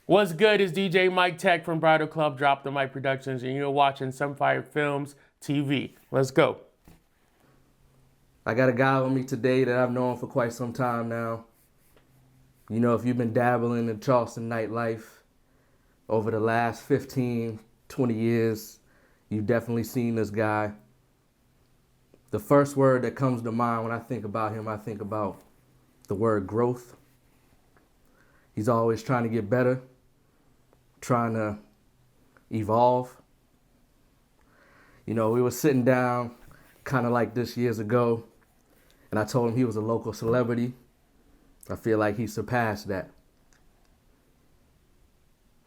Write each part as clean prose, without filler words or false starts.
What's good is DJ Miketech from Bridal Club Drop the Mic Productions, and you're watching Some Fire Films TV. Let's go. I got a guy with me today that I've known for quite some time now. You know, if you've been dabbling in Charleston nightlife over the last 15, 20 years, you've definitely seen this guy. The first word that comes to mind when I think about him, I think about the word growth. He's always trying to get better, trying to evolve. You know, we were sitting down kind of like this years ago, and I told him he was a local celebrity. I feel like he surpassed that.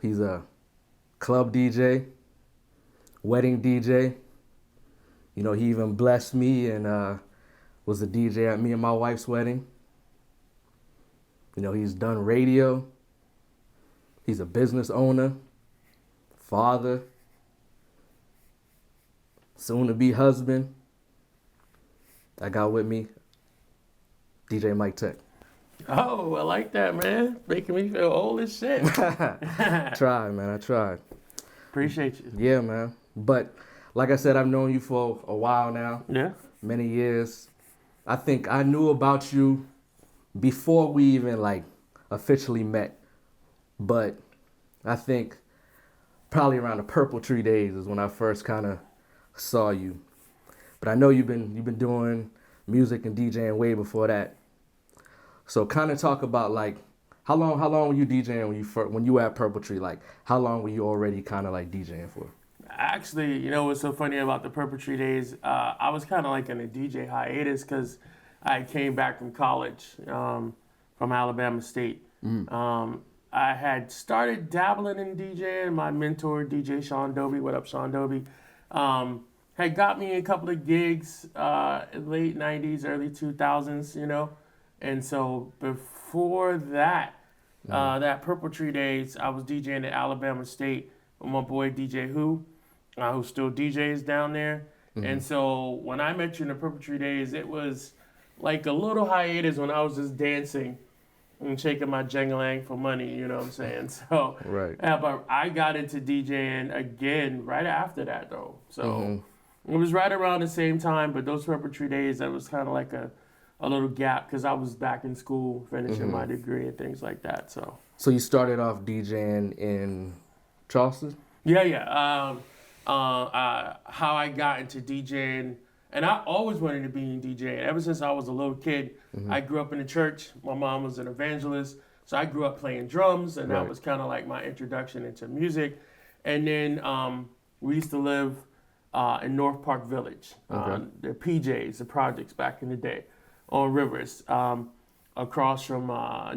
He's a club DJ, wedding DJ. You know, he even blessed me and was a DJ at me and my wife's wedding. You know, he's done radio. He's a business owner, father, soon-to-be husband. I got with me DJ Miketech. Oh, I like that, man. Making me feel old as shit. Tried, man. I tried. Appreciate you. Yeah, man. But like I said, I've known you for a while now. Yeah. Many years. I think I knew about you before we even like officially met. But I think probably around the Purple Tree days is when I first kind of saw you. But I know you've been doing music and DJing way before that. So kind of talk about like how long were you DJing when you were at Purple Tree? Like how long were you already kind of like DJing for? Actually, you know what's so funny about the Purple Tree days? I was kind of like in a DJ hiatus because I came back from college from Alabama State. I had started dabbling in DJing. My mentor, DJ Sean Dobie, what up, Sean Dobie, had got me a couple of gigs late 90s, early 2000s, you know. And so before that, that Purple Tree days, I was DJing at Alabama State with my boy DJ who still DJs down there. And so when I met you in the Purple Tree days, it was like a little hiatus when I was just dancing and shaking my jengalang for money, you know what I'm saying? So, Right. But I got into DJing again right after that, though. So it was right around the same time, but those Purple Tree days, that was kind of like a little gap because I was back in school finishing my degree and things like that. So you started off DJing in Charleston? Yeah. How I got into DJing, and I always wanted to be in DJing. Ever since I was a little kid, I grew up in the church. My mom was an evangelist, so I grew up playing drums, and that was kind of like my introduction into music. And then we used to live in North Park Village, the PJs, the projects back in the day, on Rivers, across from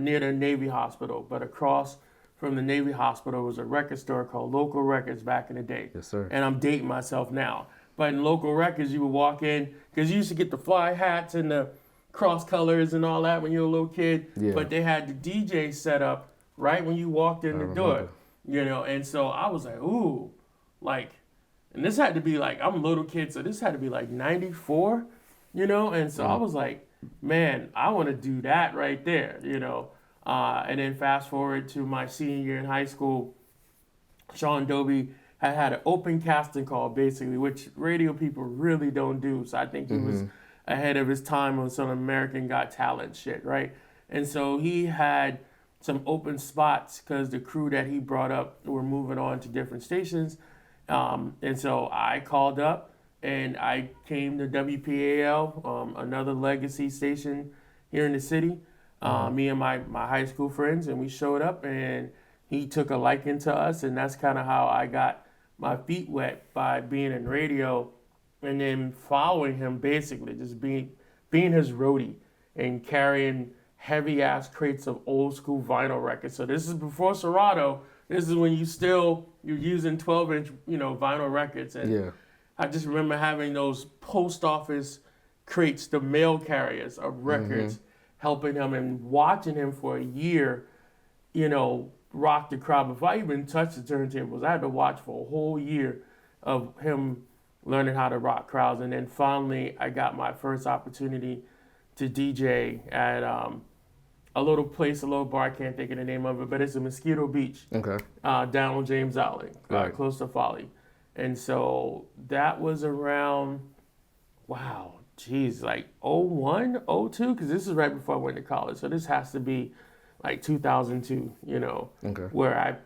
near the Navy Hospital. But across from the Navy Hospital was a record store called Local Records back in the day. Yes, sir. And I'm dating myself now. But in Local Records, you would walk in, because you used to get the fly hats and the cross colors and all that when you were a little kid. Yeah. But they had the DJ set up right when you walked in the door, you know. And so I was like, ooh, like, and this had to be like, I'm a little kid, so this had to be like 94, you know. And so I was like, man, I want to do that right there, you know. And then fast forward to my senior year in high school, Sean Dobie had an open casting call, basically, which radio people really don't do. So I think he was ahead of his time on some American Got Talent shit, right? And so he had some open spots because the crew that he brought up were moving on to different stations. And so I called up and I came to WPAL, another legacy station here in the city, me and my high school friends, and we showed up and he took a liking to us, and that's kind of how I got my feet wet by being in radio and then following him, basically just being his roadie and carrying heavy ass crates of old school vinyl records. So this is before Serato. This is when you're using 12-inch, you know, vinyl records. And I just remember having those post office crates, the mail carriers of records, helping him and watching him for a year, you know, rock the crowd. Before I even touched the turntables, I had to watch for a whole year of him learning how to rock crowds. And then finally, I got my first opportunity to DJ at a little place, a little bar. I can't think of the name of it, but it's a Mosquito Beach. Okay. Down on James Island, Right. close to Folly. And so that was around, like 01, 02, because this is right before I went to college. So this has to be like 2002, Okay. where I,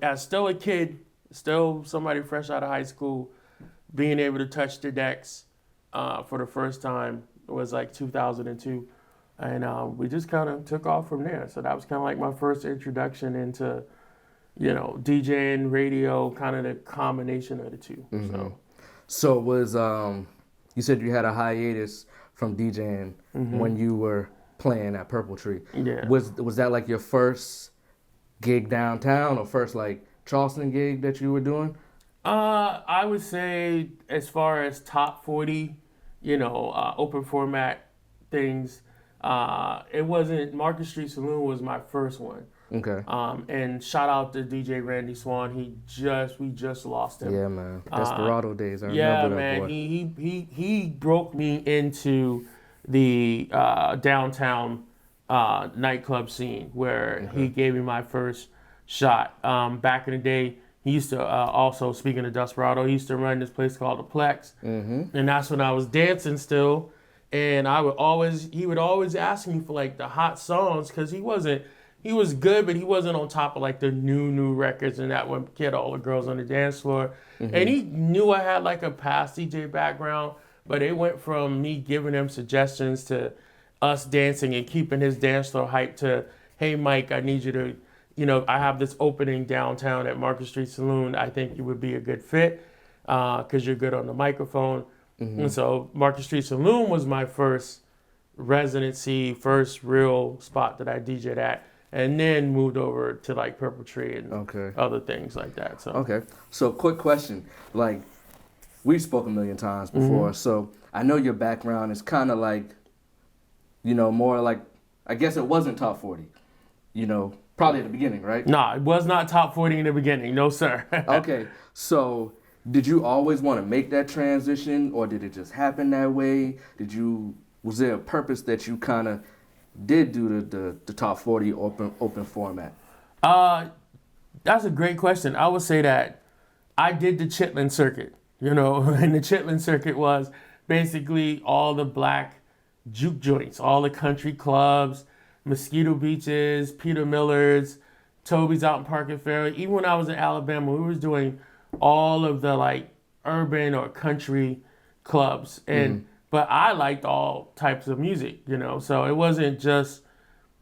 as still a kid, still somebody fresh out of high school, being able to touch the decks for the first time was like 2002. And we just kind of took off from there. So that was kind of like my first introduction into, DJing, radio, kind of the combination of the two. Mm-hmm. So was you said you had a hiatus from DJing when you were playing at Purple Tree. Yeah. Was that like your first gig downtown or first like Charleston gig that you were doing? I would say as far as top 40, open format things, it wasn't. Market Street Saloon was my first one. Okay. And shout out to DJ Randy Swan. We just lost him. Yeah, man. Desperado days. I Yeah, remember that man. boy. He broke me into the downtown nightclub scene where he gave me my first shot. Back in the day, he used to also, speaking of Desperado, he used to run this place called the Plex, and that's when I was dancing still. And he would always ask me for like the hot songs because he was good, but he wasn't on top of like the new records and that would get all the girls on the dance floor. And he knew I had like a past DJ background, but it went from me giving him suggestions to us dancing and keeping his dance floor hype to, hey, Mike, I need you to, I have this opening downtown at Market Street Saloon. I think you would be a good fit because you're good on the microphone. And so Market Street Saloon was my first residency, first real spot that I DJ'd at, and then moved over to like Purple Tree and other things like that. So So quick question, like we've spoken a million times before, so I know your background is kind of like, more like, I guess it wasn't top 40, probably at the beginning, right? No, it was not top 40 in the beginning. No, sir. Okay, so did you always want to make that transition, or did it just happen that way? Was there a purpose that you kind of did do the top 40 open format? That's a great question. I would say that I did the Chitlin circuit, and the Chitlin circuit was basically all the black juke joints, all the country clubs, Mosquito Beaches, Peter Miller's, Toby's out in Park and Ferry. Even when I was in Alabama, we was doing all of the like urban or country clubs, but I liked all types of music, so it wasn't just,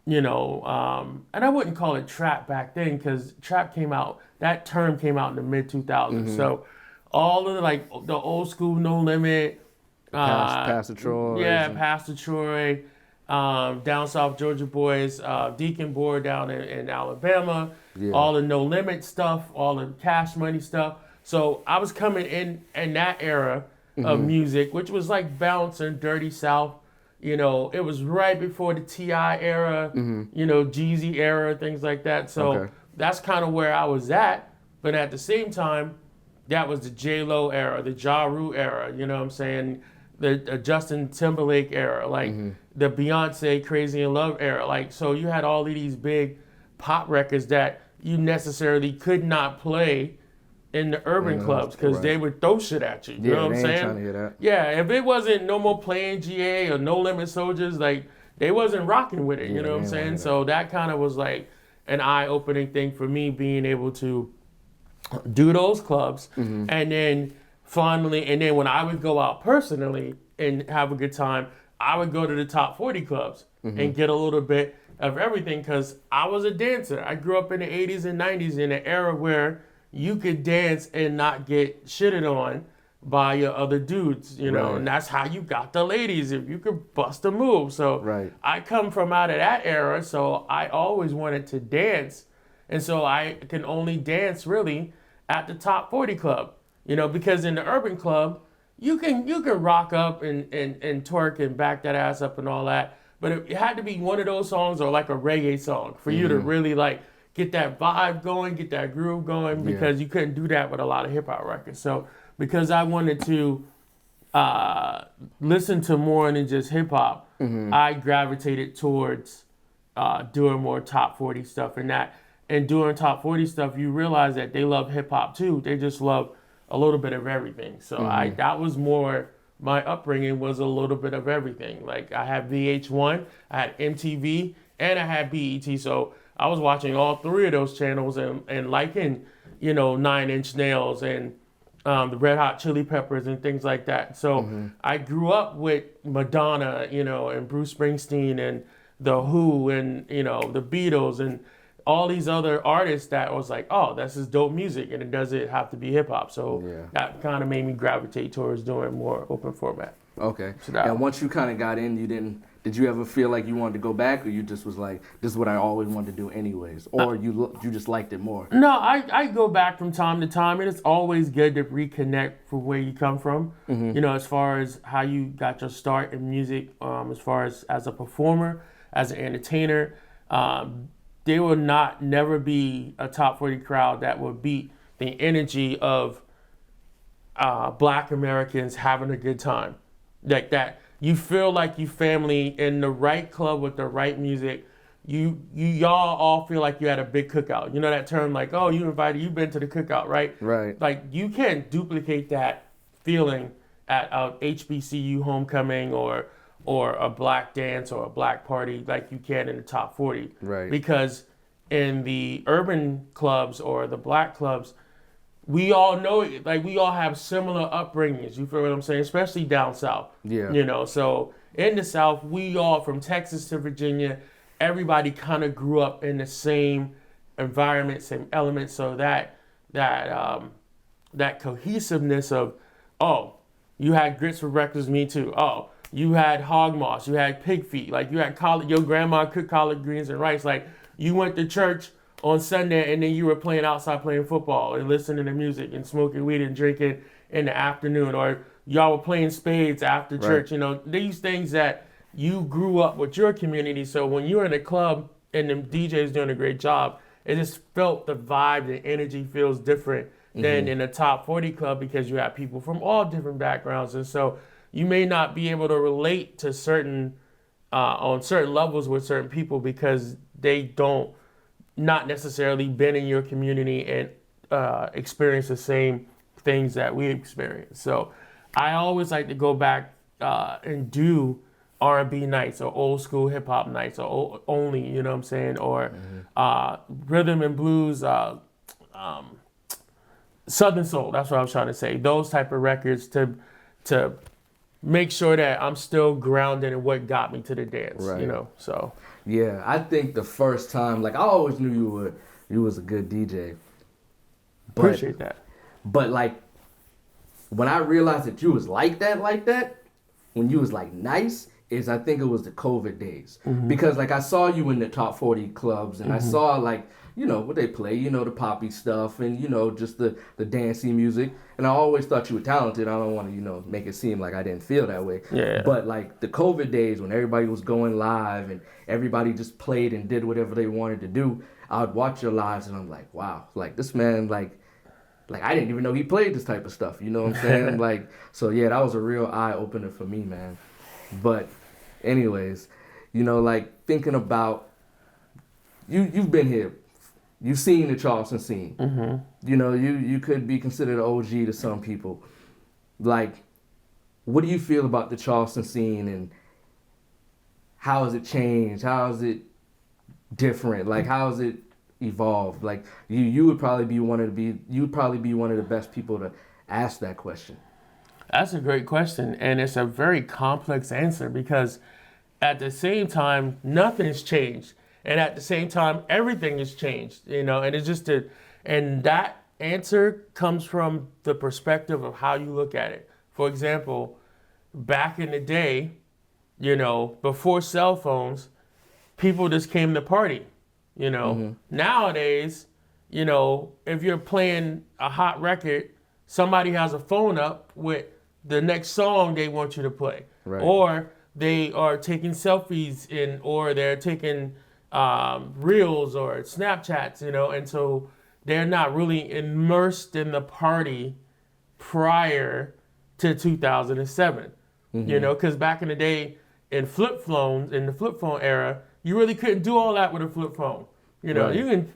and I wouldn't call it trap back then because trap that term came out in the mid 2000s. So all of the old school No Limit, Pastor Troy. Yeah, Pastor Troy, down south Georgia boys, Deacon Board down in Alabama, all the No Limit stuff, all the Cash Money stuff. So I was coming in that era of music, which was like bounce and Dirty South. It was right before the T.I. era, Jeezy era, things like that. So that's kind of where I was at. But at the same time, that was the J-Lo era, the Ja Rule era, you know what I'm saying? The Justin Timberlake era, like the Beyonce Crazy in Love era. Like, so you had all of these big pop records that you necessarily could not play in the urban clubs because they would throw shit at you. You know what I'm saying? Trying to hear that. Yeah, if it wasn't No More Playing GA or No Limit Soldiers, like they wasn't rocking with it. You know what I'm saying? So that kind of was like an eye-opening thing for me, being able to do those clubs, and then when I would go out personally and have a good time, I would go to the top 40 clubs and get a little bit of everything because I was a dancer. I grew up in the 80s and 90s in an era where you could dance and not get shitted on by your other dudes, and that's how you got the ladies, if you could bust a move. So I come from out of that era, so I always wanted to dance, and so I can only dance really at the top 40 club, because in the urban club, you can rock up and twerk and back that ass up and all that, but it had to be one of those songs or like a reggae song for you to really like get that vibe going, get that groove going, because you couldn't do that with a lot of hip hop records. So because I wanted to listen to more than just hip hop, I gravitated towards doing more top 40 stuff and that. And doing top 40 stuff, you realize that they love hip hop too. They just love a little bit of everything. So that was more my upbringing, was a little bit of everything. Like I had VH1, I had MTV, and I had BET. So I was watching all three of those channels and liking, 9 Inch Nails and the Red Hot Chili Peppers and things like that. So I grew up with Madonna, and Bruce Springsteen and The Who and, the Beatles and all these other artists that was like, oh, this is dope music and it doesn't have to be hip hop. So that kind of made me gravitate towards doing more open format. Okay. So and once you kind of got in, did you ever feel like you wanted to go back, or you just was like, this is what I always wanted to do anyways, or you just liked it more? No, I go back from time to time, and it's always good to reconnect from where you come from. As far as how you got your start in music, as far as a performer, as an entertainer. There will never be a top 40 crowd that will beat the energy of Black Americans having a good time. Like that, you feel like you family in the right club with the right music. Y'all all feel like you had a big cookout. You know that term, like, oh, you've been to the cookout, right? Right. Like you can't duplicate that feeling at a HBCU homecoming or a black dance or a black party like you can in the top 40. Right. Because in the urban clubs or the black clubs, we all know it. Like we all have similar upbringings. You feel what I'm saying? Especially down south. Yeah. So in the South, we all from Texas to Virginia, everybody kind of grew up in the same environment, same elements. So that cohesiveness of, oh, you had Grits for breakfast, me too. Oh, you had hog moss, you had pig feet, like you had your grandma cooked collard greens and rice. Like you went to church on Sunday and then you were playing outside playing football and listening to music and smoking weed and drinking in the afternoon, or y'all were playing spades after church. These things that you grew up with your community. So when you're in a club and the DJ's doing a great job, it just felt the vibe, the energy feels different than in a top 40 club, because you have people from all different backgrounds. And so you may not be able to relate to on certain levels with certain people because they don't not necessarily been in your community and experience the same things that we experience. So I always like to go back and do R&B nights or old school hip hop nights or only, you know what I'm saying, or rhythm and blues, Southern soul. That's what I was trying to say. Those type of records to make sure that I'm still grounded in what got me to the dance, so. Yeah, I think the first time, like I always knew you was a good DJ. Appreciate that. But like, when I realized that you was like that, when you was like nice, I think it was the COVID days. Because like I saw you in the top 40 clubs and I saw like, what they play, the poppy stuff and, just the dancey music. And I always thought you were talented. I don't want to, make it seem like I didn't feel that way. Yeah. But like the COVID days when everybody was going live and everybody just played and did whatever they wanted to do, I would watch your lives and I'm like, wow, like this man, like I didn't even know he played this type of stuff. You know what I'm saying? Like, so yeah, that was a real eye opener for me, man. But anyways, like thinking about, you've been here. You've seen the Charleston scene. You could be considered an OG to some people. Like, what do you feel about the Charleston scene and how has it changed? How is it different? Like, how has it evolved? Like, you would probably be one of the best people to ask that question. That's a great question, and it's a very complex answer because at the same time, nothing's changed. And at the same time, everything has changed, and it's just and that answer comes from the perspective of how you look at it. For example, back in the day, before cell phones, people just came to party, Nowadays, if you're playing a hot record, somebody has a phone up with the next song they want you to play. Right. Or they are taking selfies or they're taking reels or Snapchats, and so they're not really immersed in the party prior to 2007, because back in the day in the flip phone era, you really couldn't do all that with a flip phone. You know, Right. you can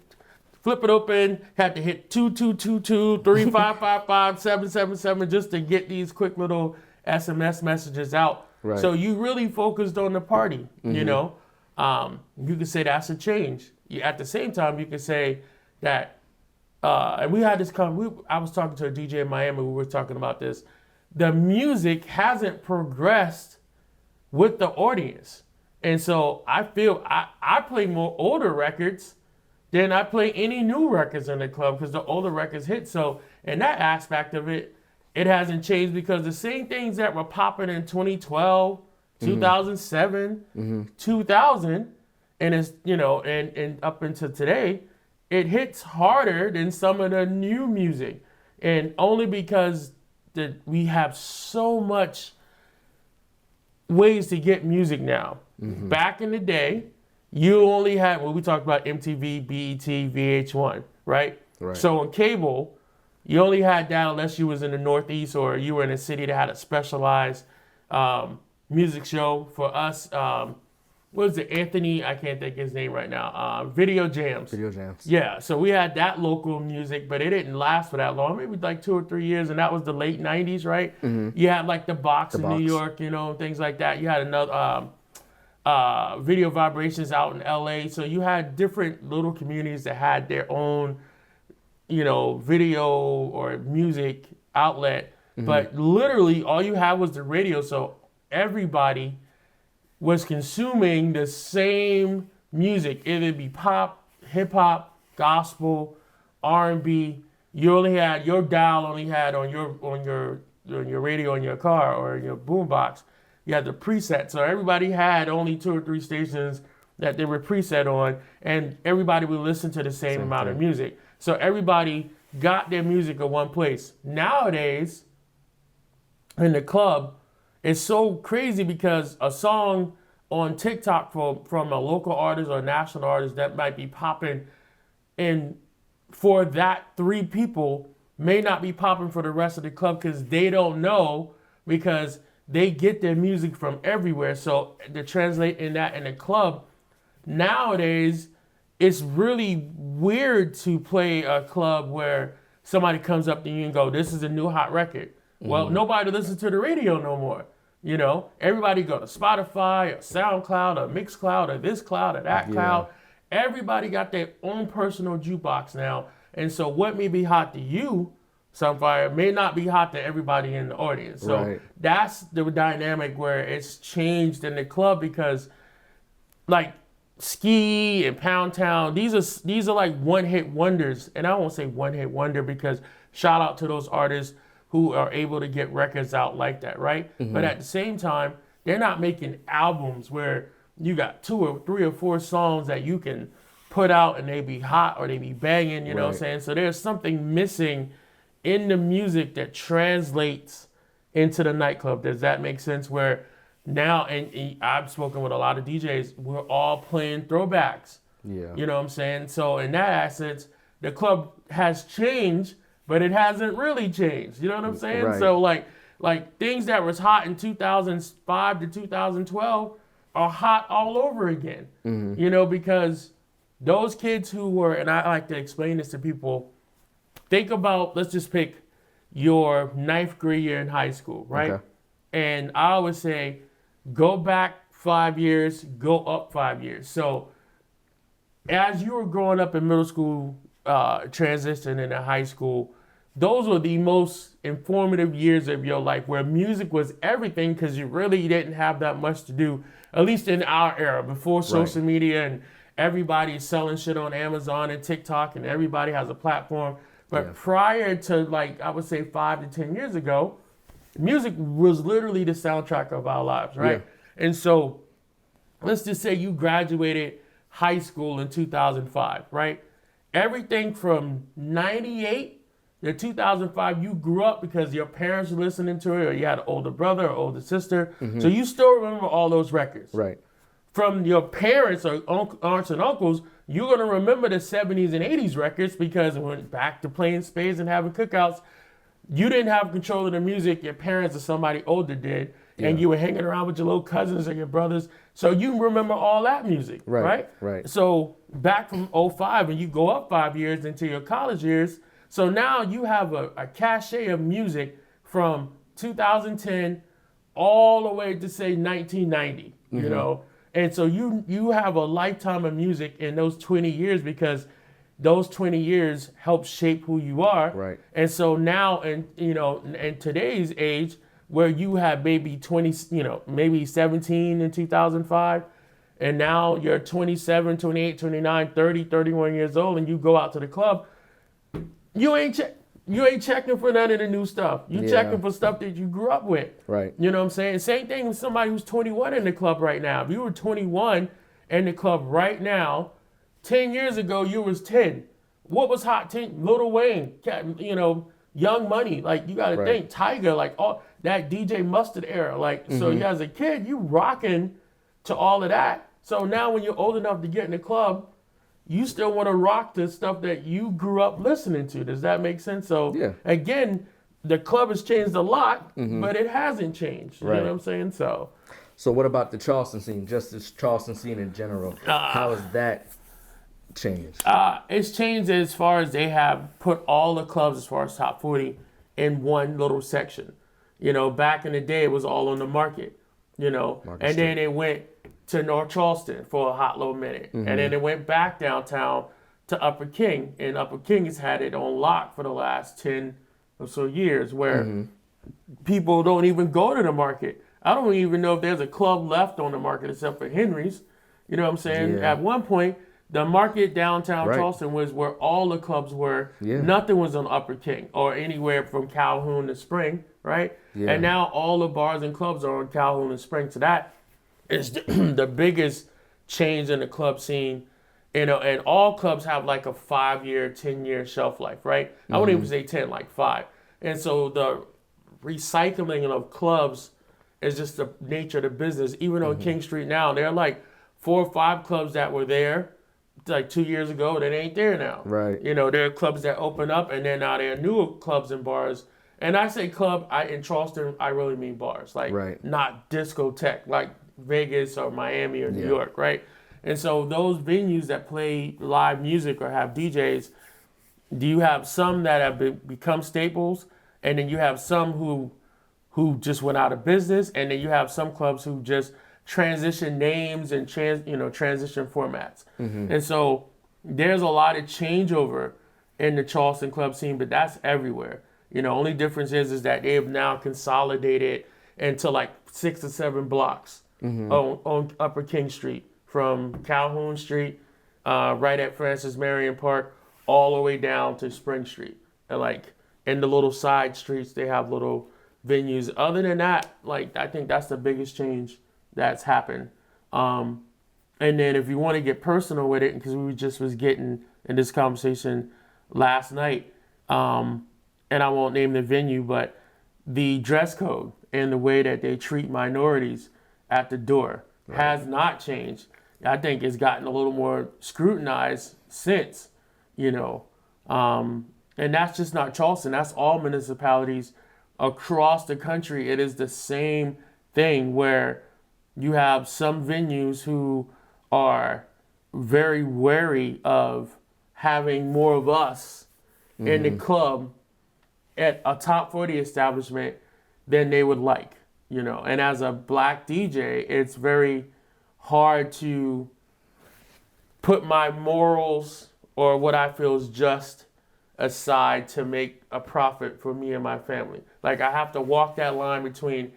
flip it open, had to hit 2222 3555 777 just to get these quick little SMS messages out. Right. So you really focused on the party, you know. You could say that's a change. At the same time, you could say that, and we had this I was talking to a DJ in Miami, we were talking about this. The music hasn't progressed with the audience. And so I feel I play more older records than I play any new records in the club because the older records hit. So in that aspect of it, it hasn't changed because the same things that were popping in 2012, 2007, 2000, and it's, you know, and up until today, it hits harder than some of the new music. And only because we have so much ways to get music now. Back in the day, you only had, when we talked about MTV, BET, VH1, right? So on cable, you only had that unless you was in the Northeast or you were in a city that had a specialized music show. For us, what was it, Anthony, I can't think of his name right now, Video Jams. Video Jams. Yeah, so we had that local music, but it didn't last for that long, maybe like 2 or 3 years, and that was the late 90s, right? You had like the Box in New York, you know, things like that. You had another Video Vibrations out in LA, so you had different little communities that had their own, you know, video or music outlet, but literally all you had was the radio, so everybody was consuming the same music, either it be pop, hip hop, gospel, R&B. You only had your dial only had on your radio in your car or in your boombox. You had the preset, so everybody had only 2 or 3 stations that they were preset on, and everybody would listen to the same amount of music. So everybody got their music at one place. Nowadays, in the club, it's so crazy because a song on TikTok from a local artist or a national artist that might be popping, and for that 3 people may not be popping for the rest of the club because they don't know, because they get their music from everywhere. So to translate in that in the club, nowadays, it's really weird to play a club where somebody comes up to you and go, this is a new hot record. Well, nobody listens to the radio no more. You know, everybody go to Spotify or SoundCloud or Mixcloud or this cloud or that cloud. Everybody got their own personal jukebox now. And so what may be hot to you, Sunfire, may not be hot to everybody in the audience. So that's the dynamic where it's changed in the club, because like Ski and Pound Town, these are like one-hit wonders. And I won't say one-hit wonder because shout out to those artists who are able to get records out like that, right? But at the same time, they're not making albums where you got 2 or 3 or 4 songs that you can put out and they be hot or they be banging, you know what I'm saying? So there's something missing in the music that translates into the nightclub. Does that make sense? Where now, and I've spoken with a lot of DJs, we're all playing throwbacks. You know what I'm saying? So in that essence, the club has changed, but it hasn't really changed. You know what I'm saying? So like things that was hot in 2005 to 2012 are hot all over again. You know, because those kids who were, and I like to explain this to people, think about, let's just pick your 9th grade year in high school, right? And I always say, go back 5 years, go up 5 years. So as you were growing up in middle school, transitioning into high school, those were the most informative years of your life where music was everything, because you really didn't have that much to do, at least in our era, before social media and everybody's selling shit on Amazon and TikTok and everybody has a platform. But prior to, like, I would say 5 to 10 years ago, music was literally the soundtrack of our lives, right? And so let's just say you graduated high school in 2005, right? Everything from 98 to 2005, you grew up because your parents were listening to it, or you had an older brother or older sister. So you still remember all those records. From your parents or aunts and uncles, you're going to remember the 70s and 80s records, because when back to playing spades and having cookouts, you didn't have control of the music. Your parents or somebody older did. and you were hanging around with your little cousins or your brothers. So you remember all that music, right? Right. So back from '05, and you go up 5 years into your college years. So now you have a cachet of music from 2010 all the way to say 1990, you know? And so you have a lifetime of music in those 20 years because those 20 years help shape who you are. Right. And so now, in today's age, where you have maybe 20, maybe 17 in 2005, and now you're 27, 28, 29, 30, 31 years old, and you go out to the club, you ain't checking for none of the new stuff. You checking for stuff that you grew up with. Right. You know what I'm saying? Same thing with somebody who's 21 in the club right now. If you were 21 in the club right now, 10 years ago, you was 10. What was hot 10? Lil Wayne, Young Money. Like, you got to think, Tiger, like all that DJ Mustard era. Like, so as a kid, you rocking to all of that. So now when you're old enough to get in the club, you still want to rock the stuff that you grew up listening to. Does that make sense? So again, the club has changed a lot, but it hasn't changed. You know what I'm saying? So what about the Charleston scene? Just the Charleston scene in general. How has that changed? It's changed as far as they have put all the clubs as far as top 40 in one little section. Back in the day, it was all on the market, and then it went to North Charleston for a hot little minute. And then it went back downtown to Upper King. And Upper King has had it on lock for the last 10 or so years where people don't even go to the market. I don't even know if there's a club left on the market except for Henry's. You know what I'm saying? Yeah. At one point, the market downtown Charleston was where all the clubs were. Yeah. Nothing was on Upper King or anywhere from Calhoun to Spring, right? Yeah. And now all the bars and clubs are on Calhoun and Spring. So that is the biggest change in the club scene, and all clubs have like a 5-year, 10-year shelf life, right? I wouldn't even say 10, like 5. And so the recycling of clubs is just the nature of the business. Even on King Street now, there are like 4 or 5 clubs that were there like 2 years ago that ain't there now. Right. There are clubs that open up, and then now there are newer clubs and bars. And I say club, in Charleston, I really mean bars, like not discotheque, like Vegas or Miami or New York, right? And so those venues that play live music or have DJs, do you have some that have become staples, and then you have some who just went out of business, and then you have some clubs who just transition names and transition formats. And so there's a lot of changeover in the Charleston club scene, but that's everywhere. Only difference is that they have now consolidated into like 6 or 7 blocks. On Upper King Street, from Calhoun Street, right at Francis Marion Park, all the way down to Spring Street. And like in the little side streets, they have little venues. Other than that, like I think that's the biggest change that's happened. And then if you want to get personal with it, because we just was getting in this conversation last night, and I won't name the venue, but the dress code and the way that they treat minorities at the door has not changed. I think it's gotten a little more scrutinized since, and that's just not Charleston. That's all municipalities across the country. It is the same thing where you have some venues who are very wary of having more of us in the club at a top 40 establishment than they would like. And as a black DJ, it's very hard to put my morals or what I feel is just aside to make a profit for me and my family. Like I have to walk that line between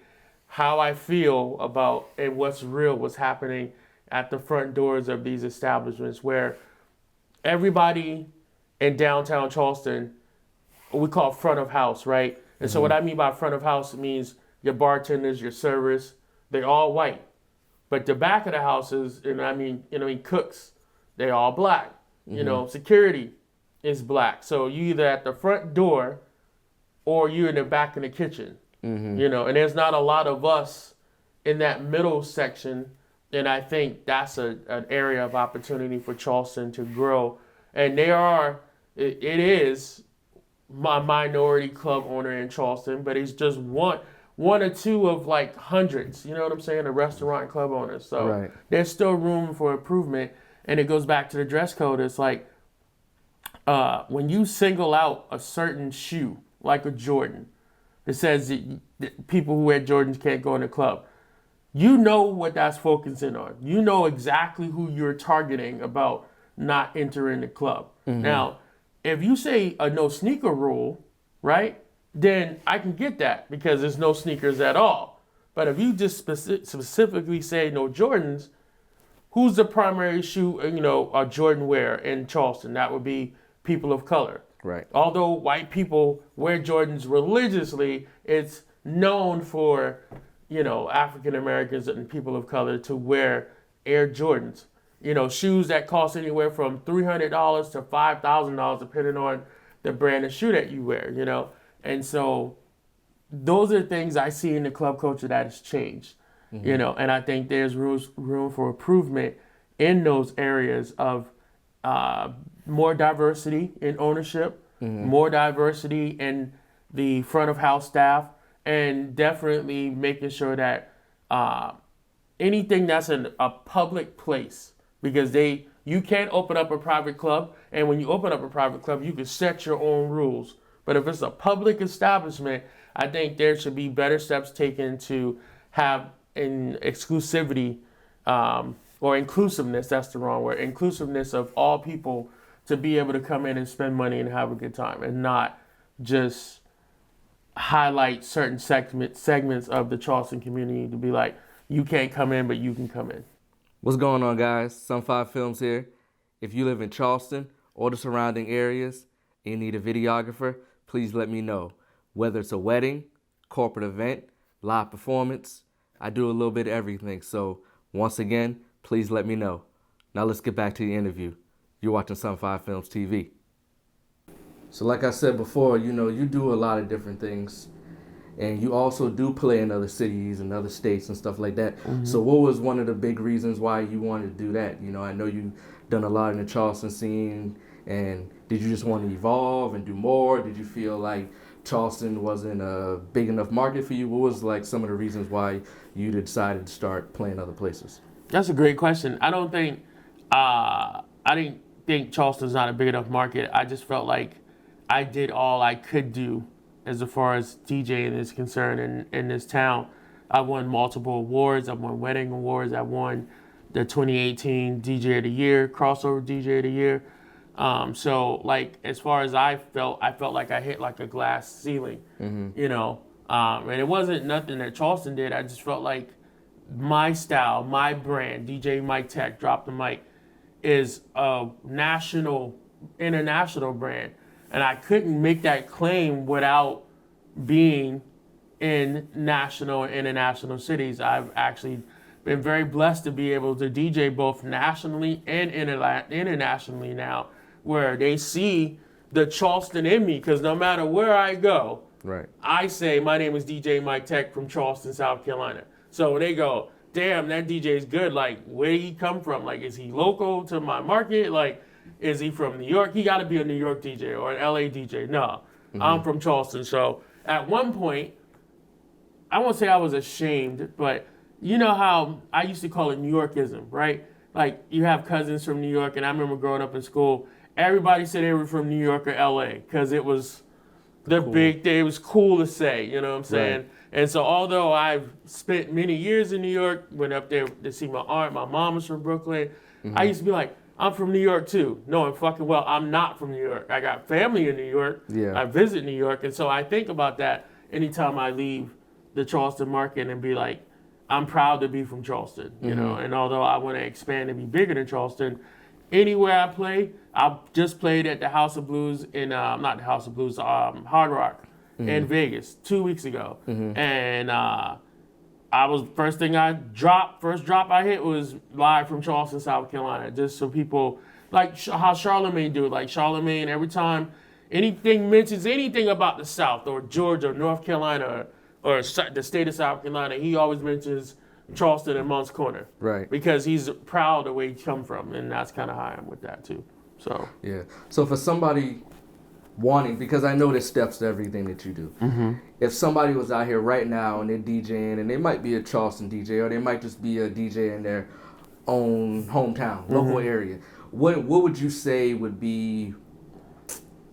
how I feel about and what's real, what's happening at the front doors of these establishments where everybody in downtown Charleston, we call front of house, right? And so what I mean by front of house means your bartenders, your servers, they're all white. But the back of the houses, and I mean cooks, they're all black. Security is black. So you either at the front door or you're in the back in the kitchen. And there's not a lot of us in that middle section. And I think that's an area of opportunity for Charleston to grow. And it is my minority club owner in Charleston, but it's just one one or two of like hundreds, you know what I'm saying, of restaurant and club owners. So Right. there's still room for improvement. And it goes back to the dress code. It's like when you single out a certain shoe, like a Jordan, it says that people who wear Jordans can't go in the club. You know what that's focusing on. You know exactly who you're targeting about not entering the club. Now, if you say a no sneaker rule, right, then I can get that because there's no sneakers at all. But if you just specifically say no Jordans, who's the primary shoe, a Jordan wear in Charleston? That would be people of color. Right. Although white people wear Jordans religiously, it's known for, African Americans and people of color to wear Air Jordans. Shoes that cost anywhere from $300 to $5,000 depending on the brand of shoe that you wear, And so those are things I see in the club culture that has changed, and I think there's room for improvement in those areas of more diversity in ownership, more diversity in the front of house staff, and definitely making sure that anything that's in a public place, because you can't open up a private club, and when you open up a private club, you can set your own rules. But if it's a public establishment, I think there should be better steps taken to have an exclusivity or inclusiveness, that's the wrong word, inclusiveness of all people to be able to come in and spend money and have a good time and not just highlight certain segments of the Charleston community to be like, you can't come in, but you can come in. What's going on, guys? Sun 5 Films here. If you live in Charleston or the surrounding areas and you need a videographer, please let me know. Whether it's a wedding, corporate event, live performance, I do a little bit of everything. So once again, please let me know. Now let's get back to the interview. You're watching Sun 5 Films TV. So like I said before, you do a lot of different things. And you also do play in other cities and other states and stuff like that. So what was one of the big reasons why you wanted to do that? I know you've done a lot in the Charleston scene. And did you just want to evolve and do more? Did you feel like Charleston wasn't a big enough market for you? What was like some of the reasons why you decided to start playing other places? That's a great question. I didn't think Charleston's not a big enough market. I just felt like I did all I could do as far as DJing is concerned in this town. I won multiple awards. I won wedding awards. I won the 2018 DJ of the Year, crossover DJ of the Year. So like as far as I felt like I hit like a glass ceiling, and it wasn't nothing that Charleston did. I just felt like my style, my brand, DJ Miketech, Drop the Mic, is a international brand. And I couldn't make that claim without being in national and international cities. I've actually been very blessed to be able to DJ both nationally and internationally now, where they see the Charleston in me, because no matter where I go, right, I say, my name is DJ Miketech from Charleston, South Carolina. So they go, damn, that DJ is good. Like, where did he come from? Like, is he local to my market? Like, is he from New York? He got to be a New York DJ or an LA DJ. No, I'm from Charleston. So at one point, I won't say I was ashamed, but you know how I used to call it New Yorkism, right? Like, you have cousins from New York, and I remember growing up in school, everybody said they were from New York or LA because it was the big thing. It was cool to say, you know what I'm saying? Right. And so although I've spent many years in New York, went up there to see my aunt, my mom was from Brooklyn, I used to be like, I'm from New York too. Knowing fucking well I'm not from New York. I got family in New York. Yeah. I visit New York. And so I think about that anytime I leave the Charleston market and be like, I'm proud to be from Charleston, you know? And although I want to expand and be bigger than Charleston, anywhere I play, I just played at the House of Blues in, not the House of Blues, Hard Rock in Vegas 2 weeks ago. And first drop I hit was live from Charleston, South Carolina, just so people, like how Charlemagne do it. Like Charlemagne, every time anything mentions anything about the South or Georgia or North Carolina or the state of South Carolina, he always mentions Charleston and Moncks Corner. Right. Because he's proud of where he come from, and that's kind of how I am with that too. So. Yeah. So for somebody wanting, because I know there's steps to everything that you do. Mm-hmm. If somebody was out here right now and they're DJing, and they might be a Charleston DJ, or they might just be a DJ in their own hometown, local area, what would you say would be,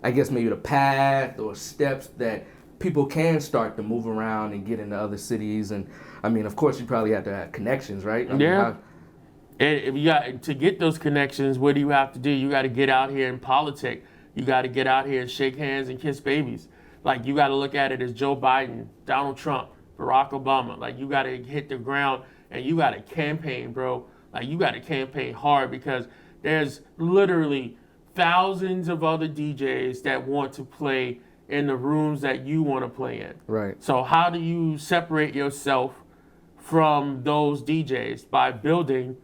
I guess, maybe the path or steps that people can start to move around and get into other cities? And I mean, of course, you probably have to have connections, right? I mean, and if you got to get those connections, what do you have to do? You got to get out here and politic. You got to get out here and shake hands and kiss babies. Like, you got to look at it as Joe Biden, Donald Trump, Barack Obama. Like, you got to hit the ground and you got to campaign, bro. Like, you got to campaign hard, because there's literally thousands of other DJs that want to play in the rooms that you want to play in. Right. So how do you separate yourself from those DJs? By building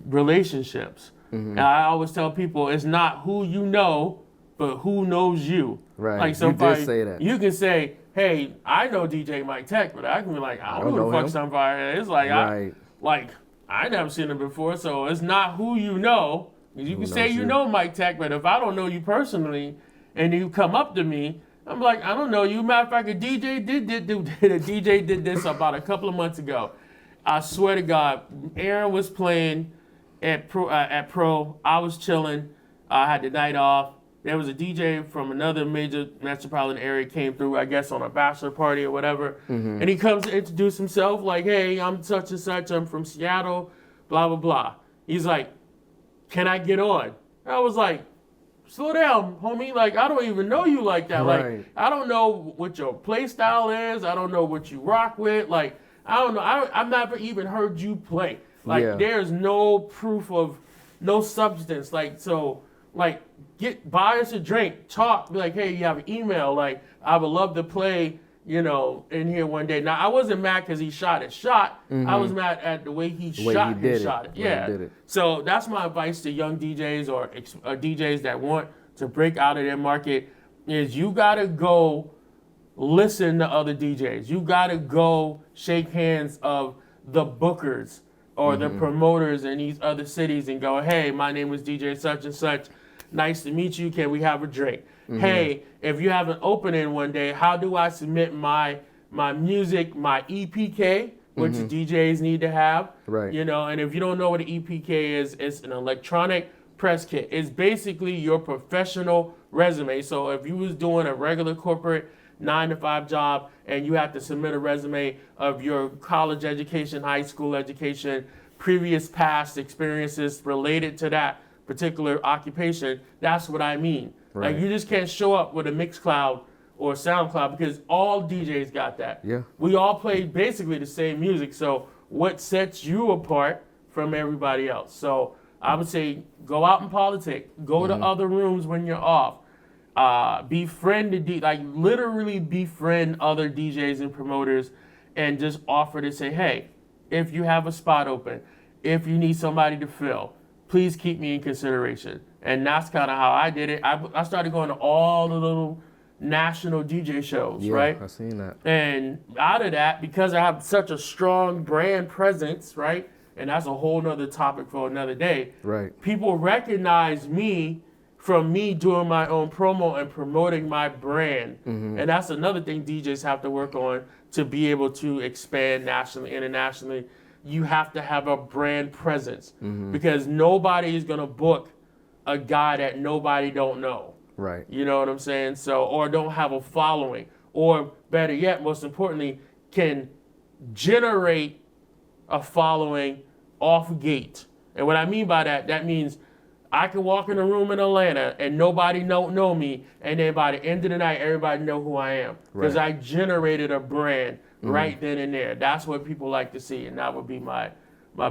relationships. And I always tell people, it's not who you know, but who knows you. Right. Like, somebody, you did say that. You can say, hey, I know DJ Miketech, but I can be like, I don't know who the fuck somebody is. Like, I never seen him before, so it's not who you know. You can say you know Miketech, but if I don't know you personally and you come up to me, I'm like, I don't know you. Matter of fact, a DJ did this about a couple of months ago. I swear to God, Aaron was playing at Pro. I was chilling. I had the night off. There was a DJ from another major metropolitan area came through, I guess, on a bachelor party or whatever. And he comes to introduce himself like, hey, I'm such and such. I'm from Seattle, blah, blah, blah. He's like, can I get on? I was like, slow down, homie. Like, I don't even know you like that. Right. Like, I don't know what your play style is. I don't know what you rock with. Like, I don't know. I've never even heard you play. Like, there's no proof of no substance. Like, so, like, buy us a drink, talk, be like, hey, you have an email. Like, I would love to play, you know, in here one day. Now, I wasn't mad because he shot his shot. I was mad at the way he shot it. Yeah. So that's my advice to young DJs or DJs that want to break out of their market is you got to go listen to other DJs. You got to go shake hands of the bookers or the promoters in these other cities and go, hey, my name is DJ such and such. Nice to meet you. Can we have a drink? Hey, if you have an opening one day, how do I submit my music, my EPK, which DJs need to have? Right. You know, and if you don't know what an EPK is, it's an electronic press kit. It's basically your professional resume. So if you was doing a regular corporate 9-to-5 job and you have to submit a resume of your college education, high school education, previous past experiences related to that particular occupation, that's what I mean. Right. Like, you just can't show up with a Mixcloud or SoundCloud because all DJs got that. Yeah. We all play basically the same music. So what sets you apart from everybody else? So I would say go out in politics. Go to other rooms when you're off. Befriend literally befriend other DJs and promoters, and just offer to say, hey, if you have a spot open, if you need somebody to fill, please keep me in consideration. And that's kind of how I did it. I started going to all the little national DJ shows, right? I've seen that. And out of that, because I have such a strong brand presence, right? And that's a whole nother topic for another day. Right. People recognize me from me doing my own promo and promoting my brand. And that's another thing DJs have to work on to be able to expand nationally, internationally. You have to have a brand presence because nobody is going to book a guy that nobody don't know. Right. You know what I'm saying? So, or don't have a following, or better yet, most importantly, can generate a following off gate. And what I mean by that, that means I can walk in a room in Atlanta and nobody know me, and then by the end of the night, everybody know who I am because I generated a brand right then and there. That's what people like to see, and that would be my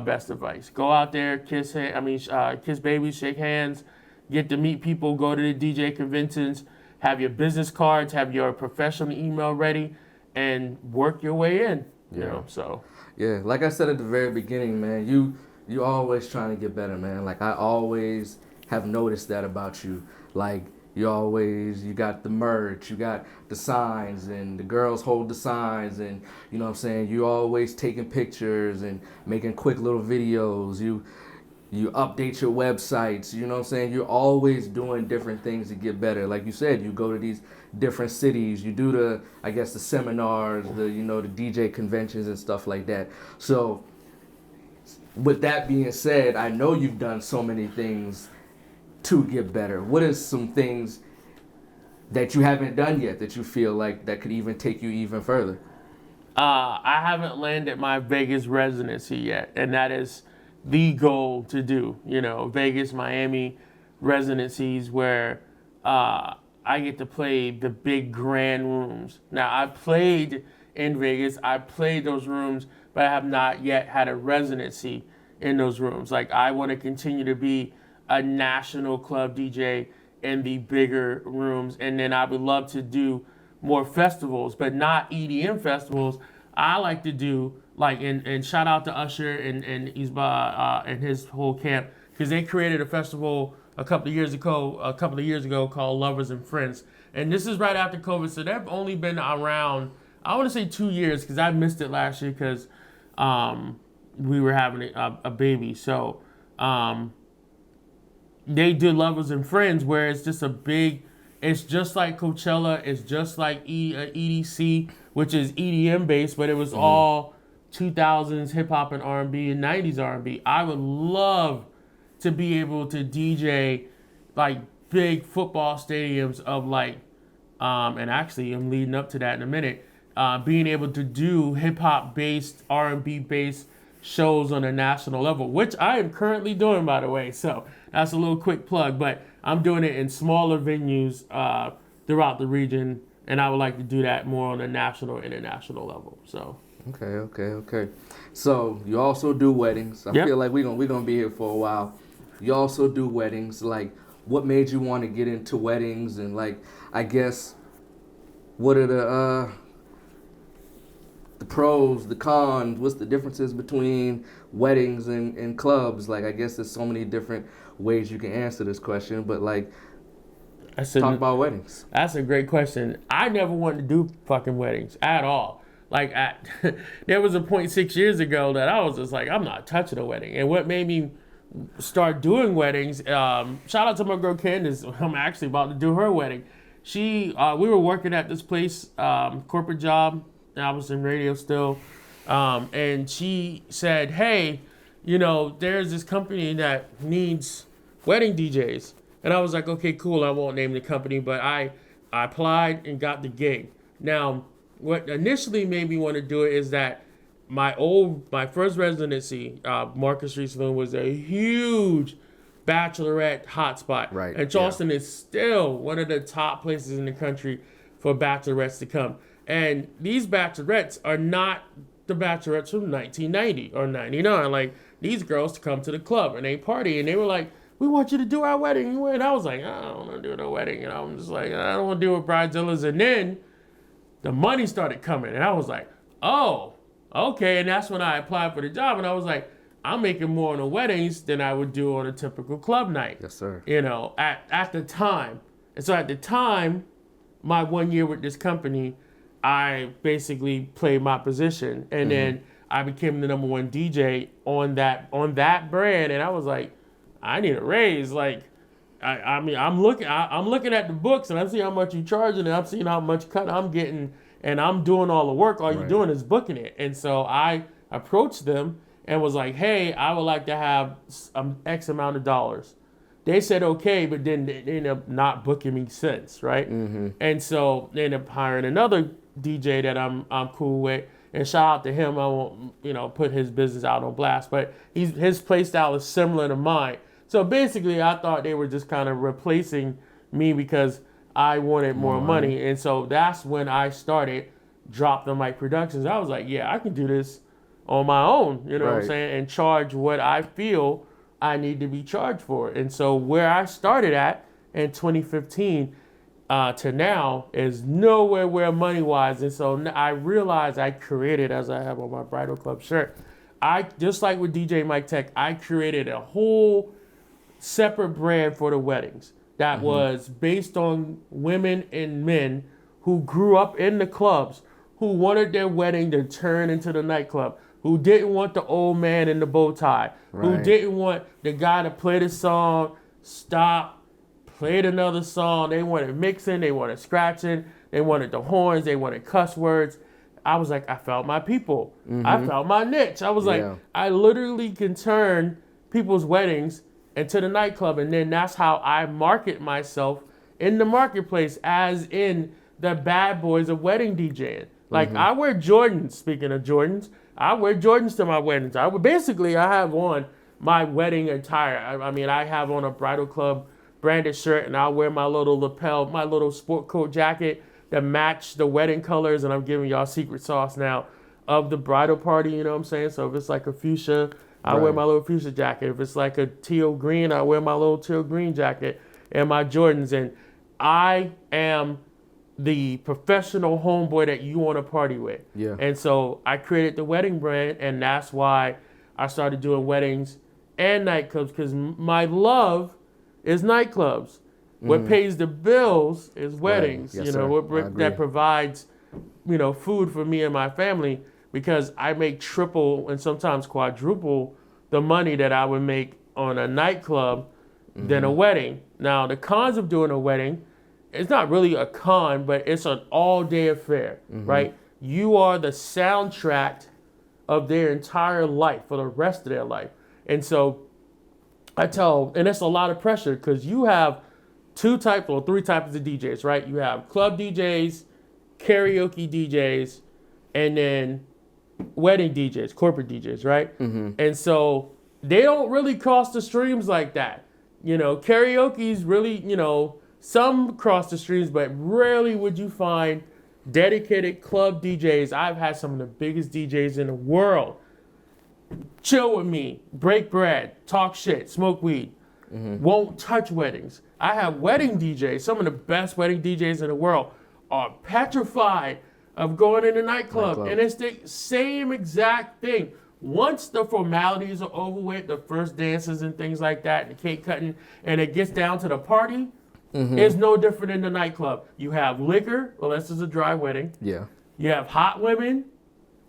best advice. Go out there, kiss babies, shake hands, get to meet people, go to the DJ conventions, have your business cards, have your professional email ready, and work your way in. You know, so. Yeah, like I said at the very beginning, man, you always trying to get better, man. Like, I always have noticed that about you. Like, you got the merch, you got the signs, and the girls hold the signs, and you know what I'm saying, you always taking pictures and making quick little videos. You You update your websites, you know what I'm saying? You're always doing different things to get better. Like you said, you go to these different cities, you do the seminars, the DJ conventions and stuff like that. So with that being said, I know you've done so many things to get better. What is some things that you haven't done yet that you feel like that could even take you even further? I haven't landed my Vegas residency yet, and that is the goal to do. Vegas, Miami residencies where I get to play the big grand rooms. Now, I played in Vegas. I played those rooms, but I have not yet had a residency in those rooms. Like, I want to continue to be a national club DJ in the bigger rooms, and then I would love to do more festivals, but not EDM festivals. I like to do and shout out to Usher and Isba and his whole camp, because they created a festival a couple of years ago called Lovers and Friends, and this is right after COVID, so they've only been around, I want to say 2 years, because I missed it last year because we were having a baby. So they did Lovers and Friends, where it's just it's just like Coachella, it's just like EDC, which is EDM based, but it was all 2000s hip hop and R&B and 90s R&B. I would love to be able to DJ like big football stadiums of and actually I'm leading up to that in a minute, being able to do hip hop based, R&B based shows on a national level, which I am currently doing, by the way. So that's a little quick plug, but I'm doing it in smaller venues throughout the region, and I would like to do that more on a national, international level. So. Okay. So you also do weddings. I feel like we're gonna be here for a while. You also do weddings. Like, what made you want to get into weddings? And I guess, what are the pros, the cons? What's the differences between weddings and clubs? I guess there's so many different ways you can answer this question, but talk about weddings. That's a great question. I never wanted to do fucking weddings at all. There was a point 6 years ago that I was just like, I'm not touching a wedding. And what made me start doing weddings, shout out to my girl Candace. I'm actually about to do her wedding. We were working at this place, corporate job. I was in radio still. And she said, hey, there's this company that needs wedding DJs. And I was like, okay, cool. I won't name the company, but I applied and got the gig. Now, what initially made me want to do it is that my first residency, Marcus Street Saloon, was a huge bachelorette hotspot. Right. And Charleston is still one of the top places in the country for bachelorettes to come. And these bachelorettes are not the bachelorettes from 1990 or 99. These girls come to the club and they party, and they were like, we want you to do our wedding. And I was like, I don't want to do no wedding. And I'm just like, I don't want to do it bridezillas. And then the money started coming, and I was like, oh, okay. And that's when I applied for the job, and I was like, I'm making more on the weddings than I would do on a typical club night. Yes, sir. At the time. And so at the time, my 1 year with this company, I basically played my position, and then I became the number one DJ on that brand, and I was like, I need a raise. I'm looking at the books, and I'm seeing how much you're charging, and I'm seeing how much cut I'm getting, and I'm doing all the work. All you're doing is booking it. And so I approached them and was like, hey, I would like to have X amount of dollars. They said okay, but then they ended up not booking me since, right? And so they ended up hiring another DJ that I'm cool with, and shout out to him. I won't put his business out on blast, but his play style is similar to mine. So basically, I thought they were just kind of replacing me because I wanted more money. And so that's when I started Drop the Mic Productions. I was like, yeah, I can do this on my own, what I'm saying, and charge what I feel I need to be charged for. And so where I started at in 2015 to now is nowhere where money-wise. And so I realized I created, as I have on my Bridal Club shirt, just like with DJ Miketech, I created a whole separate brand for the weddings that was based on women and men who grew up in the clubs, who wanted their wedding to turn into the nightclub, who didn't want the old man in the bow tie, who Right. didn't want the guy to play the song, stop, played another song. They wanted mixing, they wanted scratching, they wanted the horns, they wanted cuss words. I was like, I found my people. I found my niche. I was like, Yeah. I literally can turn people's weddings into the nightclub. And then that's how I market myself in the marketplace, as in the bad boys of wedding DJing. Like I wear Jordans, speaking of Jordans, I wear Jordans to my weddings. I have on my wedding attire. I mean, I have on a Bridal Club branded shirt, and I'll wear my little lapel, my little sport coat jacket that match the wedding colors. And I'm giving y'all secret sauce now of the bridal party, you know what I'm saying? So if it's like a fuchsia, I wear my little fuchsia jacket. If it's like a teal green, I wear my little teal green jacket and my Jordans. And I am the professional homeboy that you want to party with. Yeah. And so I created the wedding brand, and that's why I started doing weddings and nightclubs, because my love is nightclubs. What pays the bills is weddings. Yes, you know, sir. that provides, you know, food for me and my family, because I make triple and sometimes quadruple the money that I would make on a nightclub than a wedding. Now, the cons of doing a wedding, it's not really a con, but it's an all-day affair, right? You are the soundtrack of their entire life for the rest of their life. And so and it's a lot of pressure, because you have three types of DJs, right? You have club DJs, karaoke DJs, and then wedding DJs, corporate DJs, right? And so they don't really cross the streams like that. You know, karaoke's really, you know, some cross the streams, but rarely would you find dedicated club DJs. I've had some of the biggest DJs in the world chill with me, break bread, talk shit, smoke weed, won't touch weddings. I have wedding DJs, some of the best wedding DJs in the world are petrified of going in a nightclub. And it's the same exact thing. Once the formalities are over with, the first dances and things like that, the cake cutting, and it gets down to the party, it's no different in the nightclub. You have liquor, unless it's a dry wedding. Yeah. You have hot women,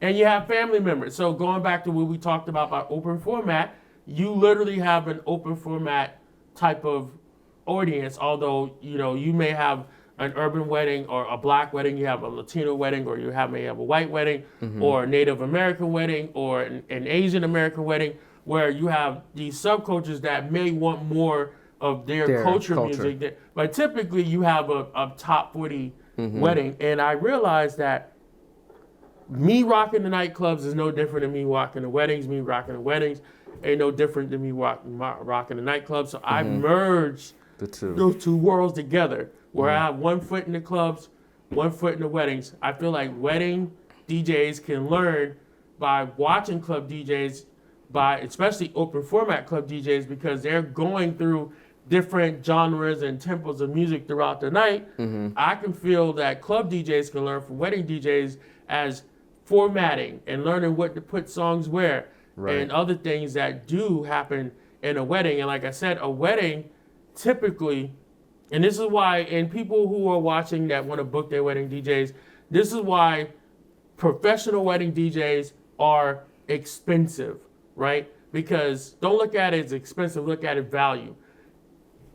and you have family members. So going back to what we talked about open format, you literally have an open format type of audience. Although, you know, you may have an urban wedding or a black wedding, you have a Latino wedding, or may have a white wedding, or a Native American wedding, or an Asian American wedding, where you have these subcultures that may want more of their culture music. But typically you have a top 40 wedding. And I realized that me rocking the nightclubs is no different than me rocking the weddings. Me rocking the weddings ain't no different than me rocking the nightclubs. So I merged those two worlds together, where I have 1 foot in the clubs, 1 foot in the weddings. I feel like wedding DJs can learn by watching club DJs, especially open format club DJs, because they're going through different genres and tempos of music throughout the night. I can feel that club DJs can learn from wedding DJs as formatting and learning what to put songs where, and other things that do happen in a wedding. And like I said, a wedding typically, and this is why, and people who are watching that want to book their wedding DJs, this is why professional wedding DJs are expensive, right? Because don't look at it as expensive, look at it value.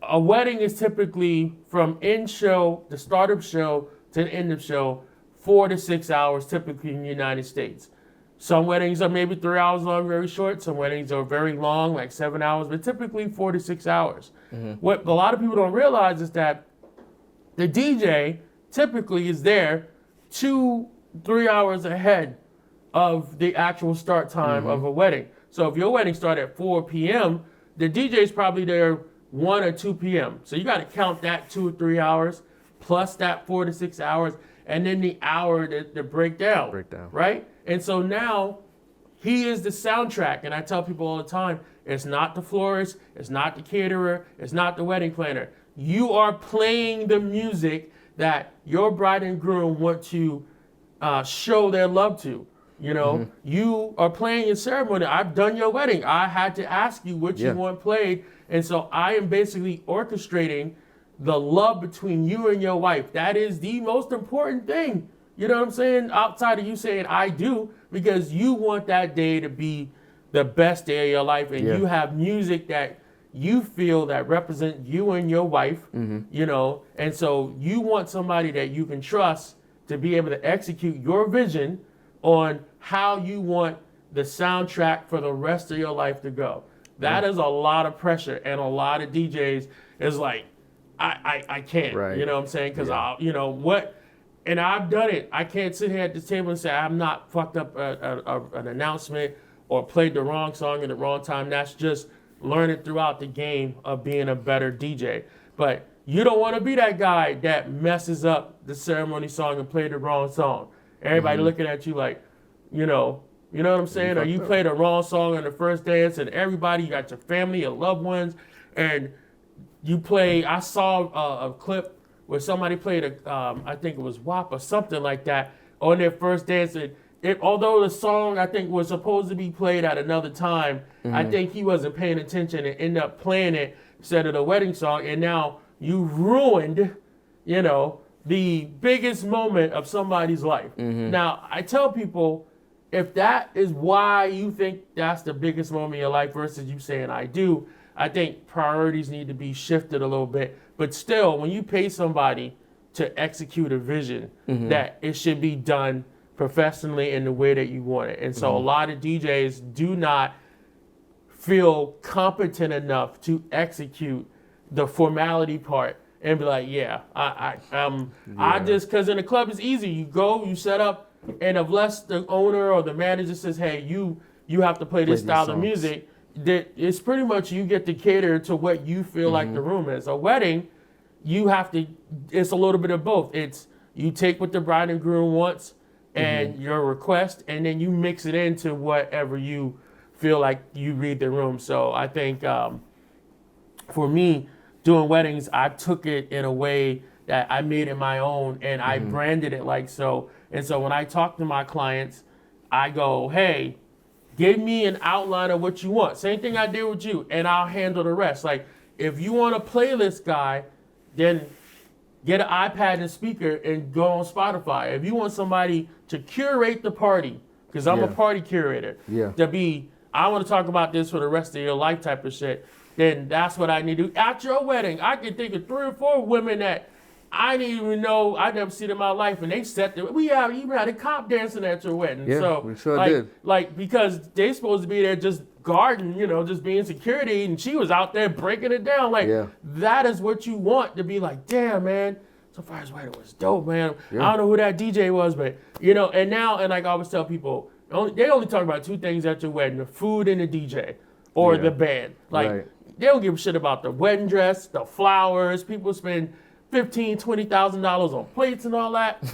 A wedding is typically from the start of show to the end of show, 4 to 6 hours, typically in the United States. Some weddings are maybe 3 hours long, very short. Some weddings are very long, like 7 hours, but typically 4 to 6 hours. What a lot of people don't realize is that the DJ typically is there 2-3 hours ahead of the actual start time of a wedding. So if your wedding started at 4 p.m., the DJ is probably there 1 or 2 p.m. So you got to count that 2 or 3 hours plus that 4 to 6 hours, and then the hour to break down, right? And so now he is the soundtrack. And I tell people all the time, it's not the florist, it's not the caterer, it's not the wedding planner. You are playing the music that your bride and groom want to show their love to. You know, you are playing your ceremony. I've done your wedding. I had to ask you what you want played. And so I am basically orchestrating the love between you and your wife. That is the most important thing. You know what I'm saying? Outside of you saying I do, because you want that day to be the best day of your life, and you have music that you feel that represent you and your wife, you know, and so you want somebody that you can trust to be able to execute your vision on how you want the soundtrack for the rest of your life to go. That is a lot of pressure, and a lot of DJs is like, I can't, you know what I'm saying? Because you know what, and I've done it. I can't sit here at the table and say I'm not fucked up an announcement or played the wrong song at the wrong time. That's just learning throughout the game of being a better DJ. But you don't want to be that guy that messes up the ceremony song and play the wrong song. Everybody looking at you like, you know what I'm saying? Or you play the wrong song on the first dance, and everybody, you got your family, your loved ones, and you play. I saw a clip where somebody played I think it was WAP or something like that on their first dance. And although the song I think was supposed to be played at another time, I think he wasn't paying attention and ended up playing it instead of the wedding song. And now you ruined, you know, the biggest moment of somebody's life. Now, I tell people, if that is why you think that's the biggest moment in your life versus you saying I do, I think priorities need to be shifted a little bit. But still, when you pay somebody to execute a vision, that it should be done professionally in the way that you want it. And so a lot of DJs do not feel competent enough to execute the formality part and be like, I just, because in the club it's easy. You go, you set up, and unless the owner or the manager says, hey, you have to play this style of music, that it's pretty much you get to cater to what you feel like the room is. A wedding, you have to, it's a little bit of both. It's you take what the bride and groom wants and your request, and then you mix it into whatever you feel like you read the room. So I think for me, doing weddings, I took it in a way that I made it my own, and I branded it like so. And so when I talk to my clients, I go, hey, give me an outline of what you want. Same thing I did with you, and I'll handle the rest. Like, if you want a playlist guy, then get an iPad and speaker and go on Spotify. If you want somebody to curate the party, because I'm a party curator, to be, I want to talk about this for the rest of your life type of shit, then that's what I need to do. At your wedding, I can think of 3 or 4 women that I didn't even know, I never seen in my life, and they set the, we even had a cop dancing at your wedding. Yeah, so, we sure did. Like, because they supposed to be there just guarding, you know, just being security, and she was out there breaking it down. Like, that is what you want, to be like, damn, man, so far as wedding was dope, man. I don't know who that DJ was, but, you know, and now, and like I always tell people, they only talk about 2 things at your wedding, the food and the DJ, or the band. Like, they don't give a shit about the wedding dress, the flowers. People spend $15,000, $20,000 on plates and all that.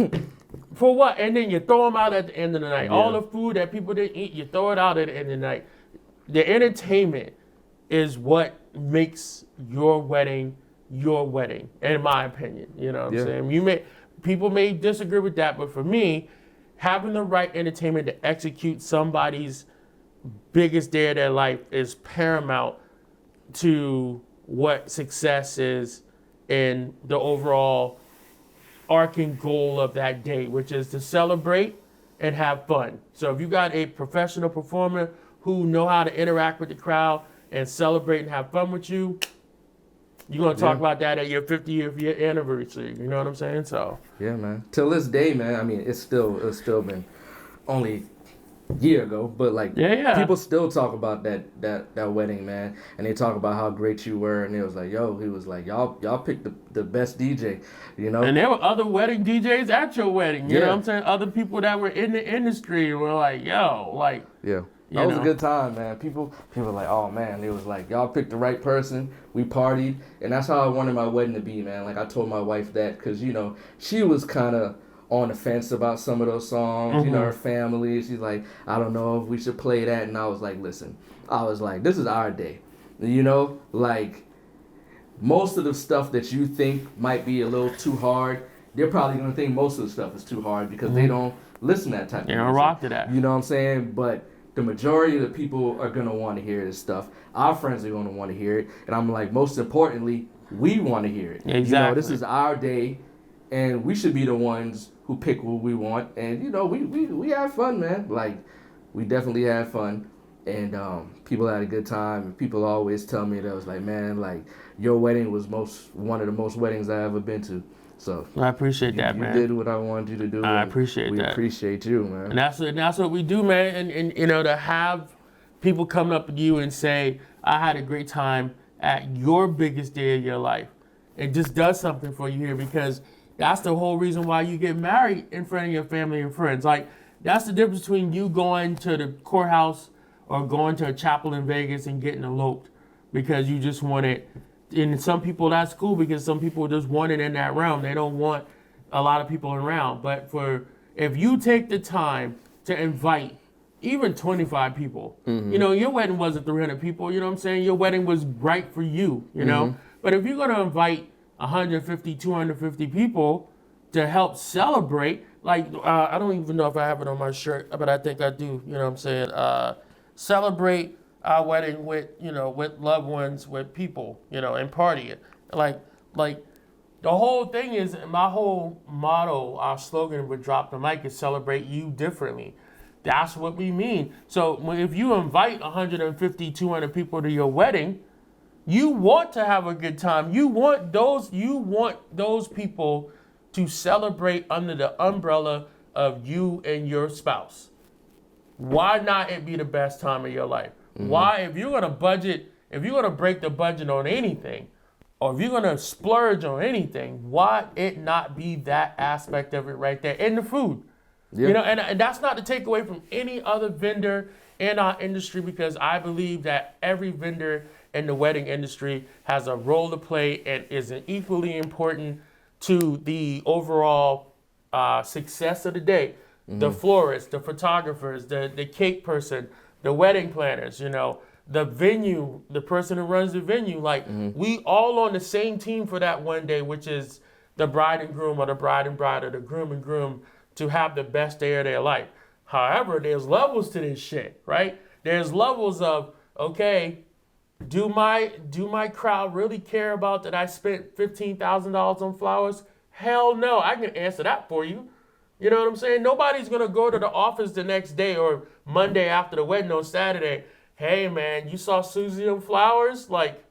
For what? And then you throw them out at the end of the night. All the food that people didn't eat, you throw it out at the end of the night. The entertainment is what makes your wedding, in my opinion. You know what I'm saying? People may disagree with that, but for me, having the right entertainment to execute somebody's biggest day of their life is paramount to what success is in the overall arcing goal of that day, which is to celebrate and have fun. So if you got a professional performer who know how to interact with the crowd and celebrate and have fun with you, you're going to talk about that at your 50th anniversary. You know what I'm saying? So yeah, man. Till this day, man, I mean, it's still been only year ago, but like people still talk about that wedding, man, and they talk about how great you were, and it was like, he was like, y'all picked the best DJ, you know. And there were other wedding DJs at your wedding, you know what I'm saying? Other people that were in the industry were like, that was a good time, man. People were like, oh man, it was like, y'all picked the right person. We partied, and that's how I wanted my wedding to be, man. Like I told my wife that, because you know she was kind of on the fence about some of those songs, you know, her family. She's like, I don't know if we should play that. And I was like, listen, this is our day. You know, like most of the stuff that you think might be a little too hard, they're probably going to think most of the stuff is too hard because they don't listen to that type of music. They don't rock to that. You know what I'm saying? But the majority of the people are going to want to hear this stuff. Our friends are going to want to hear it. And I'm like, most importantly, we want to hear it. Exactly. You know, this is our day. and we should be the ones who pick what we want. And you know, we have fun, man. Like, we definitely had fun, and people had a good time. People always tell me that, was like, man, like, your wedding was one of the most weddings I ever been to. So I appreciate that, man. You did what I wanted you to do. I appreciate that. We appreciate you, man. And that's what we do, man. And you know, to have people coming up to you and say, I had a great time at your biggest day of your life. It just does something for you here, because that's the whole reason why you get married in front of your family and friends. Like, that's the difference between you going to the courthouse or going to a chapel in Vegas and getting eloped because you just want it. And some people, that's cool, because some people just want it in that realm. They don't want a lot of people around. But if you take the time to invite even 25 people, you know, your wedding wasn't 300 people, you know what I'm saying? Your wedding was right for you, you know? But if you're going to invite 150, 250 people to help celebrate, like, I don't even know if I have it on my shirt, but I think I do, you know what I'm saying? Celebrate our wedding with, you know, with loved ones, with people, you know, and party it. Like the whole thing is, my whole motto, our slogan with Drop the Mic is celebrate you differently. That's what we mean. So if you invite 150, 200 people to your wedding, you want to have a good time. You want those people to celebrate under the umbrella of you and your spouse. Why not it be the best time of your life? Why, if you're gonna break the budget on anything, or if you're gonna splurge on anything, why it not be that aspect of it right there? And the food. Yeah. You know, and that's not to take away from any other vendor in our industry, because I believe that every vendor in the wedding industry has a role to play and is equally important to the overall success of the day. The florists, the photographers, the cake person, the wedding planners, you know, the venue, the person who runs the venue. Like, we all on the same team for that one day, which is the bride and groom, or the bride and bride, or the groom and groom, to have the best day of their life. However, there's levels to this shit, right? There's levels of, okay, do my crowd really care about that I spent $15,000 on flowers? Hell no, I can answer that for you. You know what I'm saying? Nobody's gonna go to the office the next day or Monday after the wedding on Saturday. Hey man, you saw Susie on flowers? Like,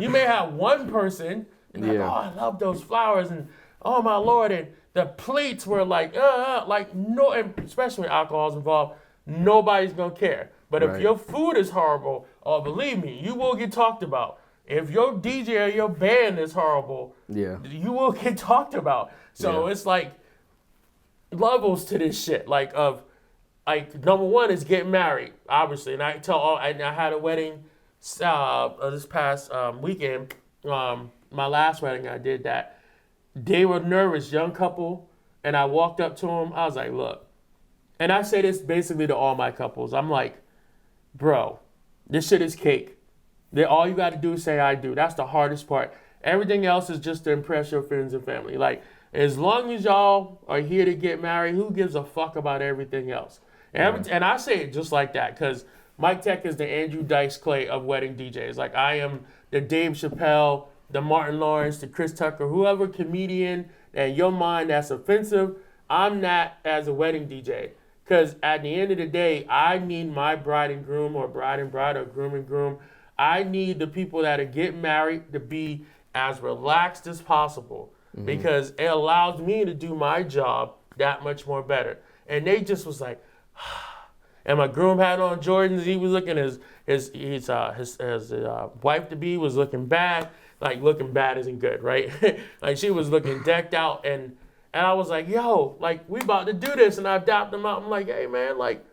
you may have one person and like, oh, I love those flowers, and oh my Lord, and the plates were like no, and especially when alcohol's involved, nobody's gonna care. But if your food is horrible, oh, believe me, you will get talked about. If your DJ or your band is horrible, you will get talked about. So it's like levels to this shit. Like, number one is getting married, obviously. And I had a wedding this past weekend. My last wedding, I did that. They were nervous, young couple, and I walked up to them. I was like, look, and I say this basically to all my couples. I'm like, bro, this shit is cake. All you got to do is say I do. That's the hardest part. Everything else is just to impress your friends and family. Like, as long as y'all are here to get married, who gives a fuck about everything else? And I say it just like that, because Miketech is the Andrew Dice Clay of wedding DJs. Like, I am the Dave Chappelle, the Martin Lawrence, the Chris Tucker, whoever comedian in your mind that's offensive, I'm not as a wedding DJ. Because at the end of the day, I need my bride and groom, or bride and bride, or groom and groom, I need the people that are getting married to be as relaxed as possible, because it allows me to do my job that much more better. And they just was like, and my groom had on Jordans. He was looking, his wife to be was looking bad. Like, looking bad isn't good, right? Like, she was looking decked out, and I was like, yo, like, we about to do this. And I dapped them out. I'm like, hey man, like,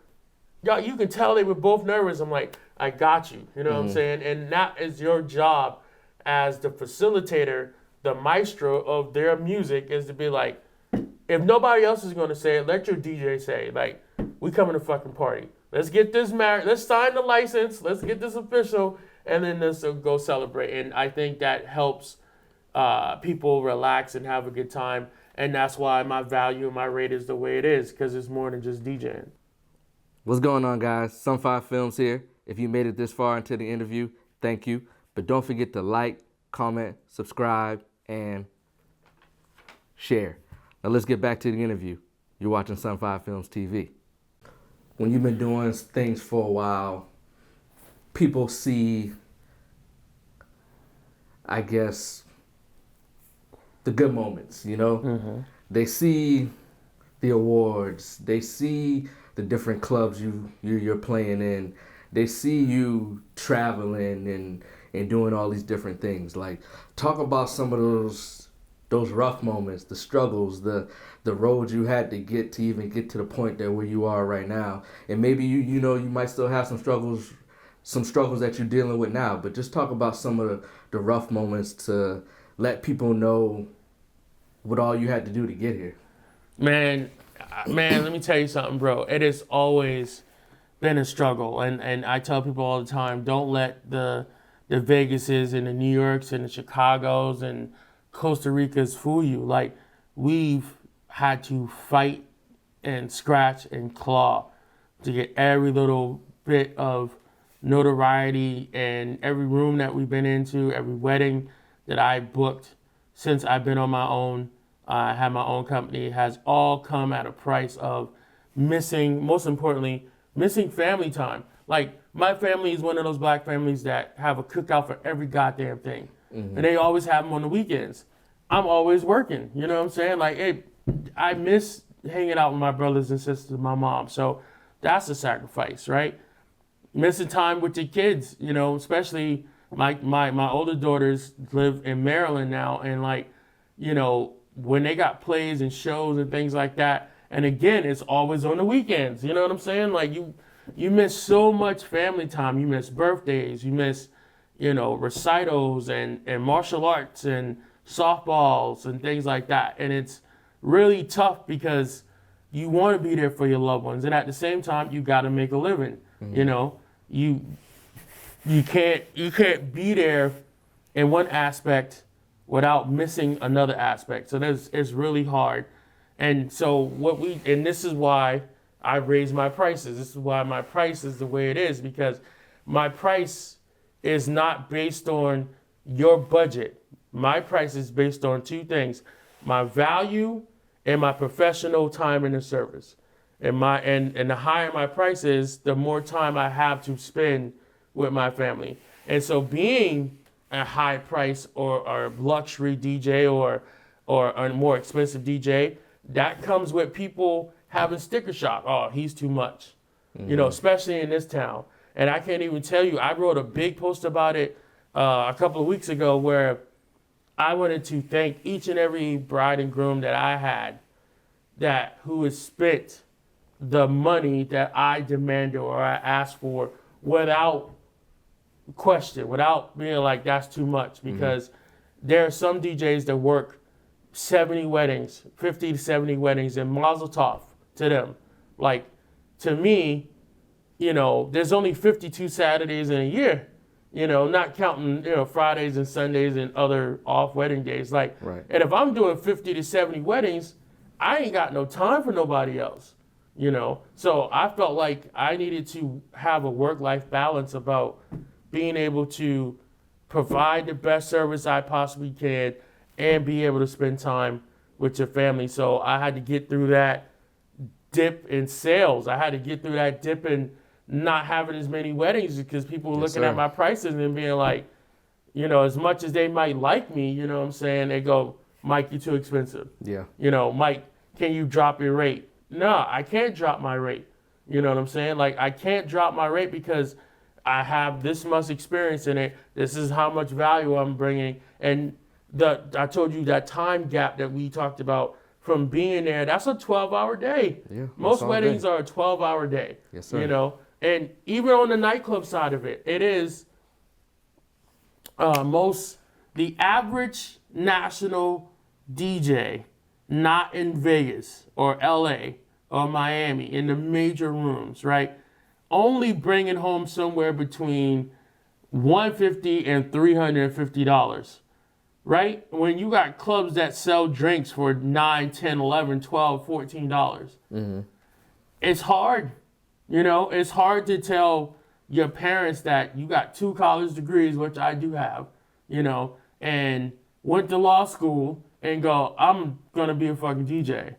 y'all, you can tell they were both nervous. I'm like, I got you. You know what I'm saying? And that is your job as the facilitator, the maestro of their music, is to be like, if nobody else is going to say it, let your DJ say it. Like, we coming to fucking party. Let's get this married. Let's sign the license. Let's get this official. And then let's go celebrate. And I think that helps people relax and have a good time. And that's why my value and my rate is the way it is, because it's more than just DJing. What's going on, guys? Sunfire Films here. If you made it this far into the interview, thank you. But don't forget to like, comment, subscribe, and share. Now let's get back to the interview. You're watching Sun 5 Films TV. When you've been doing things for a while, people see, I guess, the good moments, you know? Mm-hmm. They see the awards. They see the different clubs you're playing in. They see you traveling and doing all these different things. Like, talk about some of those rough moments, the struggles, the road you had to get to even get to the point that where you are right now. And maybe you know you might still have some struggles that you're dealing with now, but just talk about some of the rough moments to let people know what all you had to do to get here. Man, let me tell you something, bro. It has always been a struggle, and I tell people all the time, don't let the Vegases and the New Yorks and the Chicagos and Costa Ricas fool you. Like, we've had to fight and scratch and claw to get every little bit of notoriety, and every room that we've been into, every wedding that I booked since I've been on my own, I had my own company, has all come at a price of most importantly, missing family time. Like, my family is one of those black families that have a cookout for every goddamn thing. Mm-hmm. And they always have them on the weekends. I'm always working, you know what I'm saying? Like, hey, I miss hanging out with my brothers and sisters and my mom. So that's a sacrifice, right? Missing time with your kids, you know, especially my older daughters live in Maryland now. And, like, you know, when they got plays and shows and things like that, and again, it's always on the weekends, you know what I'm saying? Like, you miss so much family time. You miss birthdays, you miss, you know, recitals and martial arts and softballs and things like that. And it's really tough because you want to be there for your loved ones, and at the same time, you got to make a living. Mm-hmm. You know, you can't be there in one aspect without missing another aspect. So it's really hard. And so this is why I raised my prices. This is why my price is the way it is, because my price is not based on your budget. My price is based on two things: my value and my professional time in the service. And the higher my price is, the more time I have to spend with my family. And so being a high price or luxury DJ or a more expensive DJ, that comes with people having sticker shock. Oh, he's too much. Mm-hmm. You know, especially in this town. And I can't even tell you, I wrote a big post about it a couple of weeks ago where I wanted to thank each and every bride and groom that I had who has spent the money that I demanded or I asked for without question, without being like, that's too much. Because there are some DJs that work 70 weddings, 50 to 70 weddings, and mazel tov to them. Like, to me, you know, there's only 52 Saturdays in a year, you know, not counting, you know, Fridays and Sundays and other off wedding days. Like, right. And if I'm doing 50 to 70 weddings, I ain't got no time for nobody else, you know. So I felt like I needed to have a work-life balance about being able to provide the best service I possibly can and be able to spend time with your family. So I had to get through that dip in sales. I had to get through that dip in not having as many weddings because people were looking at my prices and being like, you know, as much as they might like me, you know what I'm saying, they go, Mike, you're too expensive. Yeah. You know, Mike, can you drop your rate? No, I can't drop my rate. You know what I'm saying? Like, I can't drop my rate because I have this much experience in it. This is how much value I'm bringing. And I told you that time gap that we talked about from being there, that's a 12-hour day. Yeah, most weddings are a 12-hour day. Yes, sir. You know, and even on the nightclub side of it, it is the average national DJ, not in Vegas or LA or Miami, in the major rooms, right? Only bringing home somewhere between $150 and $350, right? When you got clubs that sell drinks for $9, $10, $11, $12, $14. Mm-hmm. It's hard. You know, it's hard to tell your parents that you got 2 college degrees, which I do have, you know, and went to law school and go, I'm going to be a fucking DJ,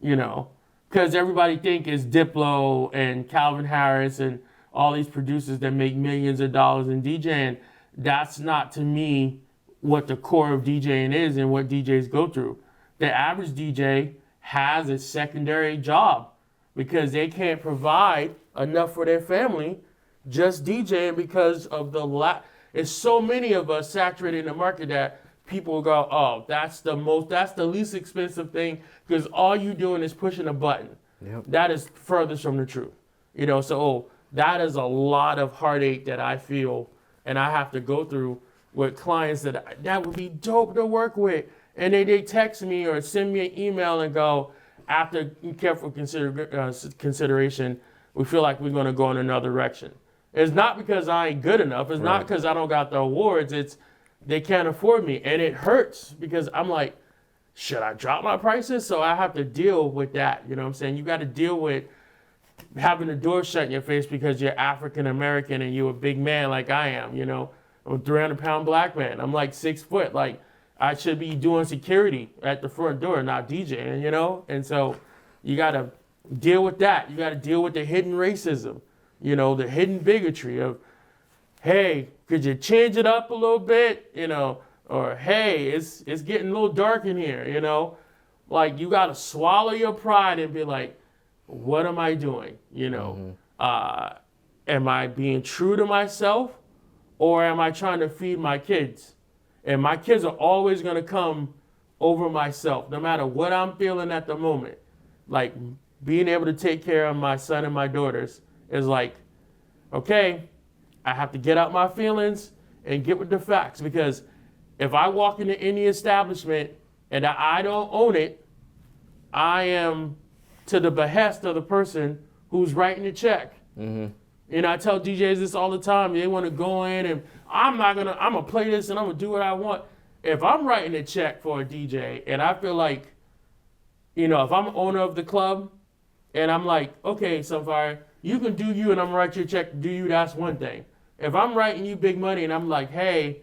you know? Because everybody think it's Diplo and Calvin Harris and all these producers that make millions of dollars in DJing. That's not, to me, what the core of DJing is and what DJs go through. The average DJ has a secondary job because they can't provide enough for their family just DJing because of the It's so many of us saturated in the market that people go, oh, that's the least expensive thing because all you doing is pushing a button. Yep. That is furthest from the truth. You know, so that is a lot of heartache that I feel and I have to go through with clients that would be dope to work with. And they text me or send me an email and go, after careful consideration, we feel like we're going to go in another direction. It's not because I ain't good enough. It's not because I don't got the awards. It's they can't afford me. And it hurts because I'm like, should I drop my prices? So I have to deal with that. You know what I'm saying? You got to deal with having the door shut in your face because you're African American and you're a big man like I am, you know? I'm a 300-pound black man. I'm like 6 foot. Like, I should be doing security at the front door, not DJing, you know? And so you got to deal with that. You got to deal with the hidden racism, you know, the hidden bigotry of, hey, could you change it up a little bit, you know? Or, hey, it's getting a little dark in here, you know? Like, you got to swallow your pride and be like, what am I doing, you know? Am I being true to myself or am I trying to feed my kids? And my kids are always going to come over myself, no matter what I'm feeling at the moment. Like, being able to take care of my son and my daughters is like, okay, I have to get out my feelings and get with the facts. Because if I walk into any establishment and I don't own it, I am to the behest of the person who's writing the check. And I tell DJs this all the time. They want to go in and I'm gonna play this and I'm gonna do what I want. If I'm writing a check for a DJ and I feel like, you know, if I'm owner of the club and I'm like, okay, Sunfire, you can do you and I'm gonna write your check to do you, that's one thing. If I'm writing you big money and I'm like, hey,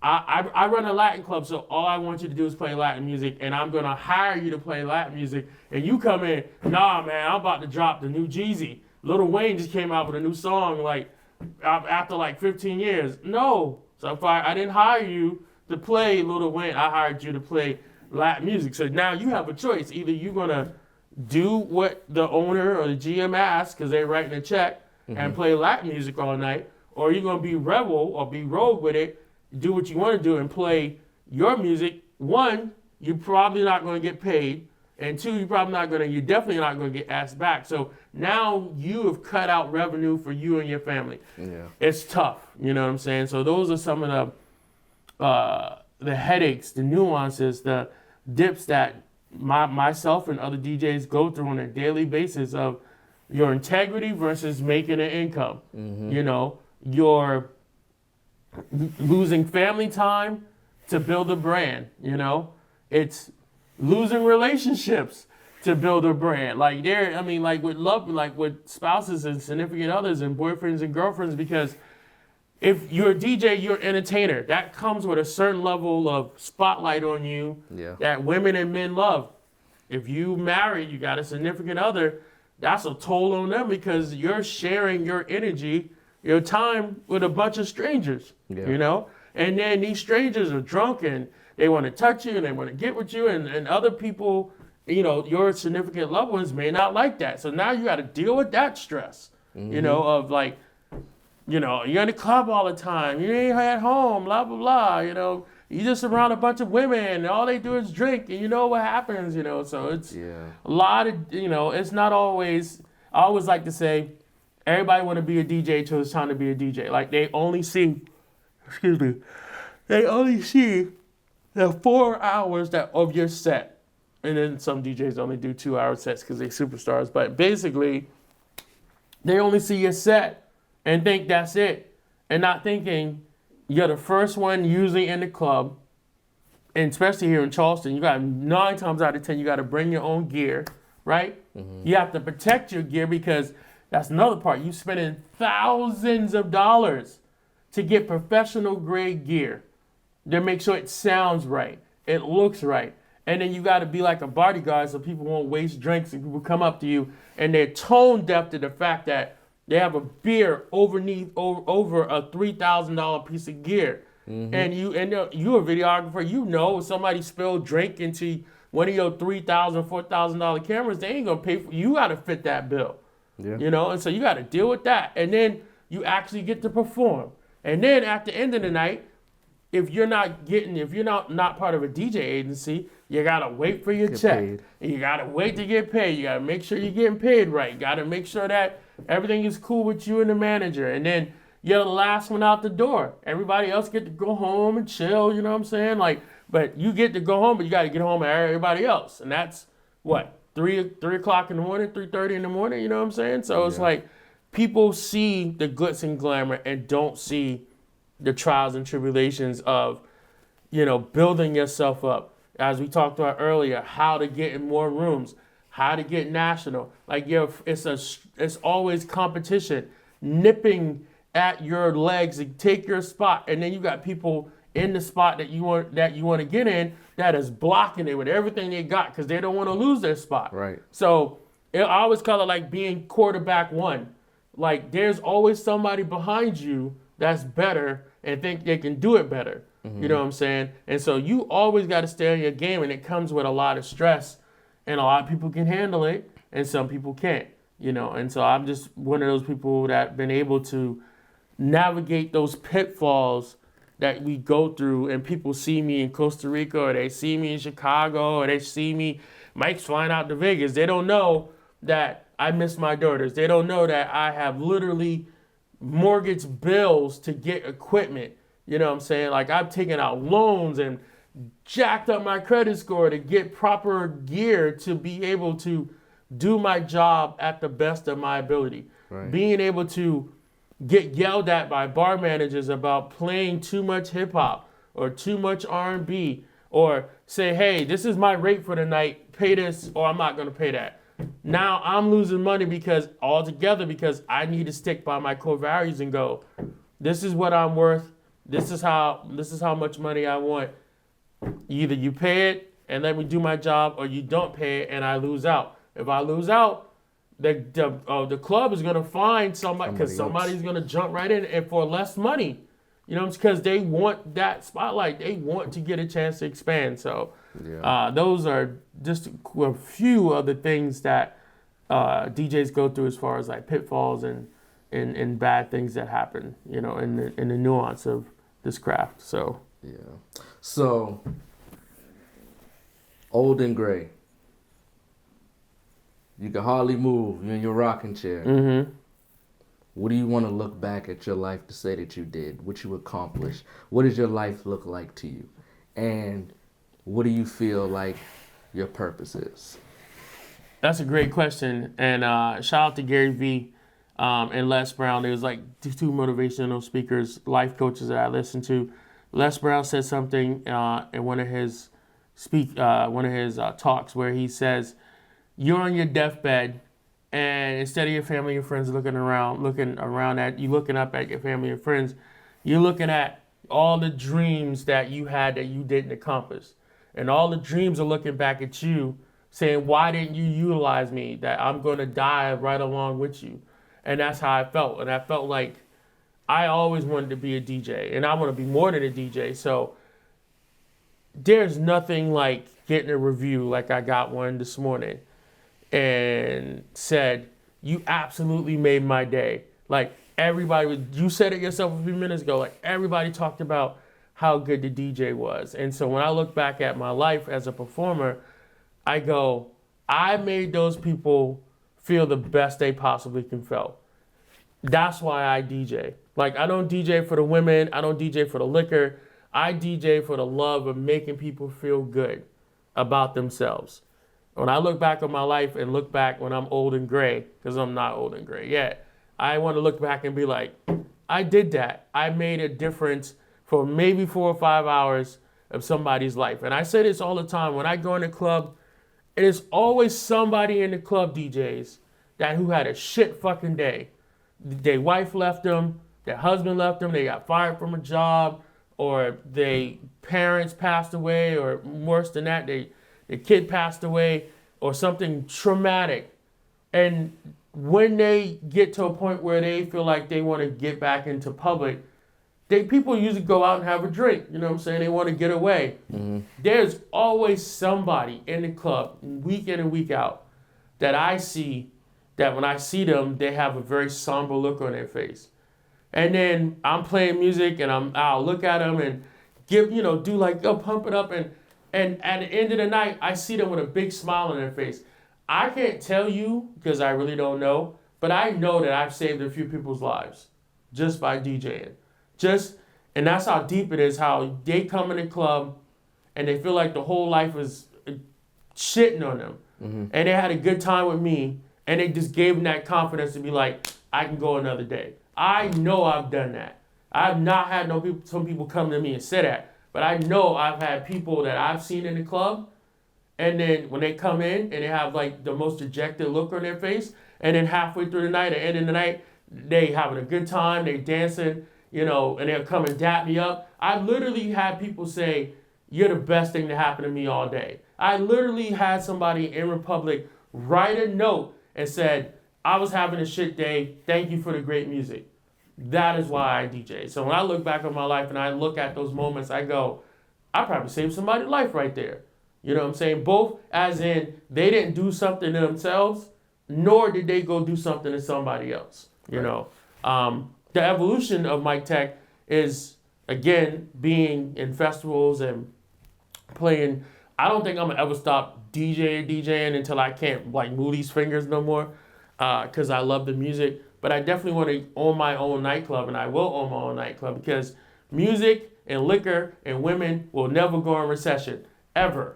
I run a Latin club, so all I want you to do is play Latin music, and I'm gonna hire you to play Latin music, and you come in, nah, man, I'm about to drop the new Jeezy. Lil Wayne just came out with a new song, like, after like 15 years. No, Sunfire, I didn't hire you to play Lil Wayne. I hired you to play Latin music. So now you have a choice. Either you're gonna do what the owner or the GM asks, because they're writing a check, and play Latin music all night, or you're gonna be rebel or be rogue with it, do what you want to do and play your music. One, you're probably not going to get paid, and two, you're definitely not going to get asked back. So now you have cut out revenue for you and your family. Yeah, it's tough. You know what I'm saying? So those are some of the headaches, the nuances, the dips that myself and other DJs go through on a daily basis of your integrity versus making an income. You know, your losing family time to build a brand, you know? It's losing relationships to build a brand. Like with love, like with spouses and significant others and boyfriends and girlfriends, because if you're a DJ, you're an entertainer. That comes with a certain level of spotlight on you that women and men love. If you marry, you got a significant other, that's a toll on them because you're sharing your energy, your time with a bunch of strangers, you know? And then these strangers are drunk and they want to touch you and they want to get with you, and other people, you know, your significant loved ones may not like that. So now you got to deal with that stress, you know, of like, you know, you're in the club all the time, you ain't at home, blah, blah, blah, you know, you just around a bunch of women and all they do is drink and you know what happens, you know? So it's a lot of, you know, it's not always, I always like to say, everybody want to be a DJ till it's time to be a DJ. Like they only see the 4 hours of your set. And then some DJs only do 2-hour sets because they're superstars. But basically, they only see your set and think that's it. And not thinking you're the first one usually in the club. And especially here in Charleston, you got 9 times out of 10, you got to bring your own gear, right? You have to protect your gear because that's another part. You spending thousands of dollars to get professional grade gear to make sure it sounds right, it looks right. And then you got to be like a bodyguard so people won't waste drinks and people come up to you and they're tone deaf to the fact that they have a beer over a $3,000 piece of gear. And you a videographer, you know, if somebody spilled drink into one of your $3,000, $4,000 cameras, they ain't gonna pay for. You got to fit that bill, you know, and so you got to deal with that, and then you actually get to perform, and then at the end of the night, if you're not part of a DJ agency, you gotta wait for your check, and you gotta wait to get paid. You gotta make sure you're getting paid right. You gotta make sure that everything is cool with you and the manager, and then you're the last one out the door. Everybody else get to go home and chill, you know what I'm saying? Like, but you get to go home, but you got to get home at everybody else. And that's, what, 3 o'clock in the morning, 3:30 in the morning, you know what I'm saying? So it's like people see the glitz and glamour and don't see the trials and tribulations of, you know, building yourself up. As we talked about earlier, how to get in more rooms, how to get national. Like, it's always competition, nipping at your legs and take your spot, and then you got people in the spot that you want to get in that is blocking it with everything they got because they don't want to lose their spot. Right. So I always call it like being quarterback one. Like, there's always somebody behind you that's better and think they can do it better. You know what I'm saying? And so you always got to stay on your game, and it comes with a lot of stress, and a lot of people can handle it and some people can't, you know. And so I'm just one of those people that been able to navigate those pitfalls that we go through, and people see me in Costa Rica, or they see me in Chicago, or they see me, Mike's flying out to Vegas. They don't know that I miss my daughters. They don't know that I have literally mortgage bills to get equipment. You know what I'm saying? Like, I've taken out loans and jacked up my credit score to get proper gear to be able to do my job at the best of my ability. Right. Being able to get yelled at by bar managers about playing too much hip hop or too much R&B, or say, hey, this is my rate for the night, pay this or I'm not going to pay that. Now I'm losing money because I need to stick by my core values and go, this is what I'm worth. This is how much money I want. Either you pay it and let me do my job, or you don't pay it and I lose out. If I lose out, the club is going to find somebody, because somebody's going to jump right in and for less money. You know, because they want that spotlight. They want to get a chance to expand. So those are just a few of the things that DJs go through as far as like pitfalls and bad things that happen, you know, in the nuance of this craft. So so old and gray. You can hardly move. You're in your rocking chair. What do you want to look back at your life to say that you did? What you accomplished? What does your life look like to you? And what do you feel like your purpose is? That's a great question. And shout out to Gary Vee and Les Brown. There's like two motivational speakers, life coaches that I listen to. Les Brown said something in one of his talks where he says, you're on your deathbed, and instead of your family and friends looking up at your family and friends, you're looking at all the dreams that you had that you didn't accomplish. And all the dreams are looking back at you saying, why didn't you utilize me? That I'm going to die right along with you. And that's how I felt. And I felt like I always wanted to be a DJ, and I want to be more than a DJ. So there's nothing like getting a review like I got one this morning and said, you absolutely made my day. Like, you said it yourself a few minutes ago, like everybody talked about how good the DJ was. And so when I look back at my life as a performer, I go, I made those people feel the best they possibly can feel. That's why I DJ. Like, I don't DJ for the women. I don't DJ for the liquor. I DJ for the love of making people feel good about themselves. When I look back on my life and look back when I'm old and gray, because I'm not old and gray yet, I want to look back and be like, I did that. I made a difference for maybe 4 or 5 hours of somebody's life. And I say this all the time. When I go in a club, it is always somebody in the club, DJs, who had a shit fucking day. Their wife left them, their husband left them, they got fired from a job, or their parents passed away, or worse than that, a kid passed away or something traumatic. And when they get to a point where they feel like they want to get back into public, people usually go out and have a drink. You know what I'm saying? They want to get away. Mm-hmm. There's always somebody in the club, week in and week out, that I see that when I see them, they have a very somber look on their face. And then I'm playing music and I'll look at them and do like, pump it up. And at the end of the night, I see them with a big smile on their face. I can't tell you because I really don't know, but I know that I've saved a few people's lives just by DJing. And that's how deep it is, how they come in the club and they feel like the whole life is shitting on them. Mm-hmm. And they had a good time with me and they just gave them that confidence to be like, I can go another day. I know I've done that. I've not had some people come to me and say that, but I know I've had people that I've seen in the club, and then when they come in and they have like the most dejected look on their face, and then halfway through the night, at the end of the night, they having a good time, they dancing, and they'll come and dap me up. I literally had people say, you're the best thing to happen to me all day. I literally had somebody in Republic write a note and said, I was having a shit day. Thank you for the great music. That is why I DJ. So when I look back on my life and I look at those moments, I go, I probably saved somebody's life right there. You know what I'm saying? Both as in they didn't do something to themselves, nor did they go do something to somebody else. You know, the evolution of Miketech is, again, being in festivals and playing. I don't think I'm going to ever stop DJing until I can't like move these fingers no more. Because I love the music, but I definitely want to own my own nightclub, and I will own my own nightclub because music and liquor and women will never go in recession, ever.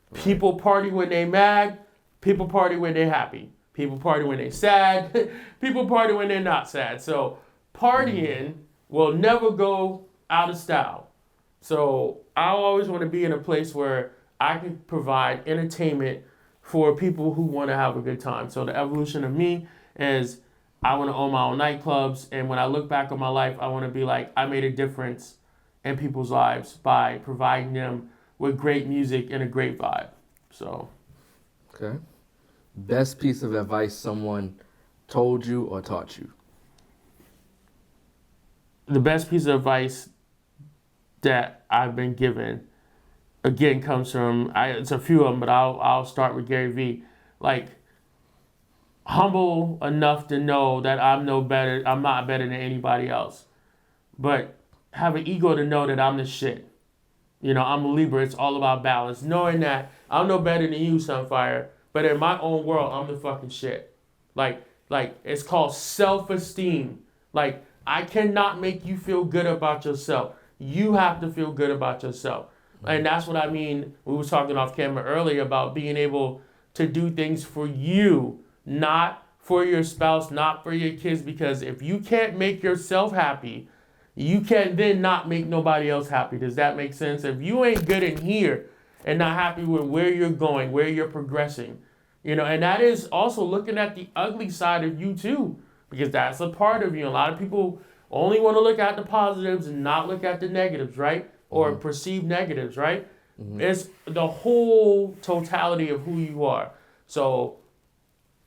Right. People party when they mad, people party when they're happy, people party when they're sad, people party when they're not sad. So partying will never go out of style. So I always want to be in a place where I can provide entertainment for people who want to have a good time. So the evolution of me is I want to own my own nightclubs. And when I look back on my life, I want to be like, I made a difference in people's lives by providing them with great music and a great vibe. So. Okay. Best piece of advice someone told you or taught you? The best piece of advice that I've been given, again, comes from, it's a few of them, but I'll start with Gary Vee. Like, humble enough to know that I'm not better than anybody else. But have an ego to know that I'm the shit. I'm a Libra, it's all about balance. Knowing that I'm no better than you, Sunfire, but in my own world, I'm the fucking shit. Like it's called self-esteem. Like, I cannot make you feel good about yourself. You have to feel good about yourself. And that's what I mean. We were talking off camera earlier about being able to do things for you, not for your spouse, not for your kids. Because if you can't make yourself happy, you can then not make nobody else happy. Does that make sense? If you ain't good in here and not happy with where you're going, where you're progressing, and that is also looking at the ugly side of you too, because that's a part of you. A lot of people only want to look at the positives and not look at the negatives, right? Or perceived negatives, right? Mm-hmm. It's the whole totality of who you are. So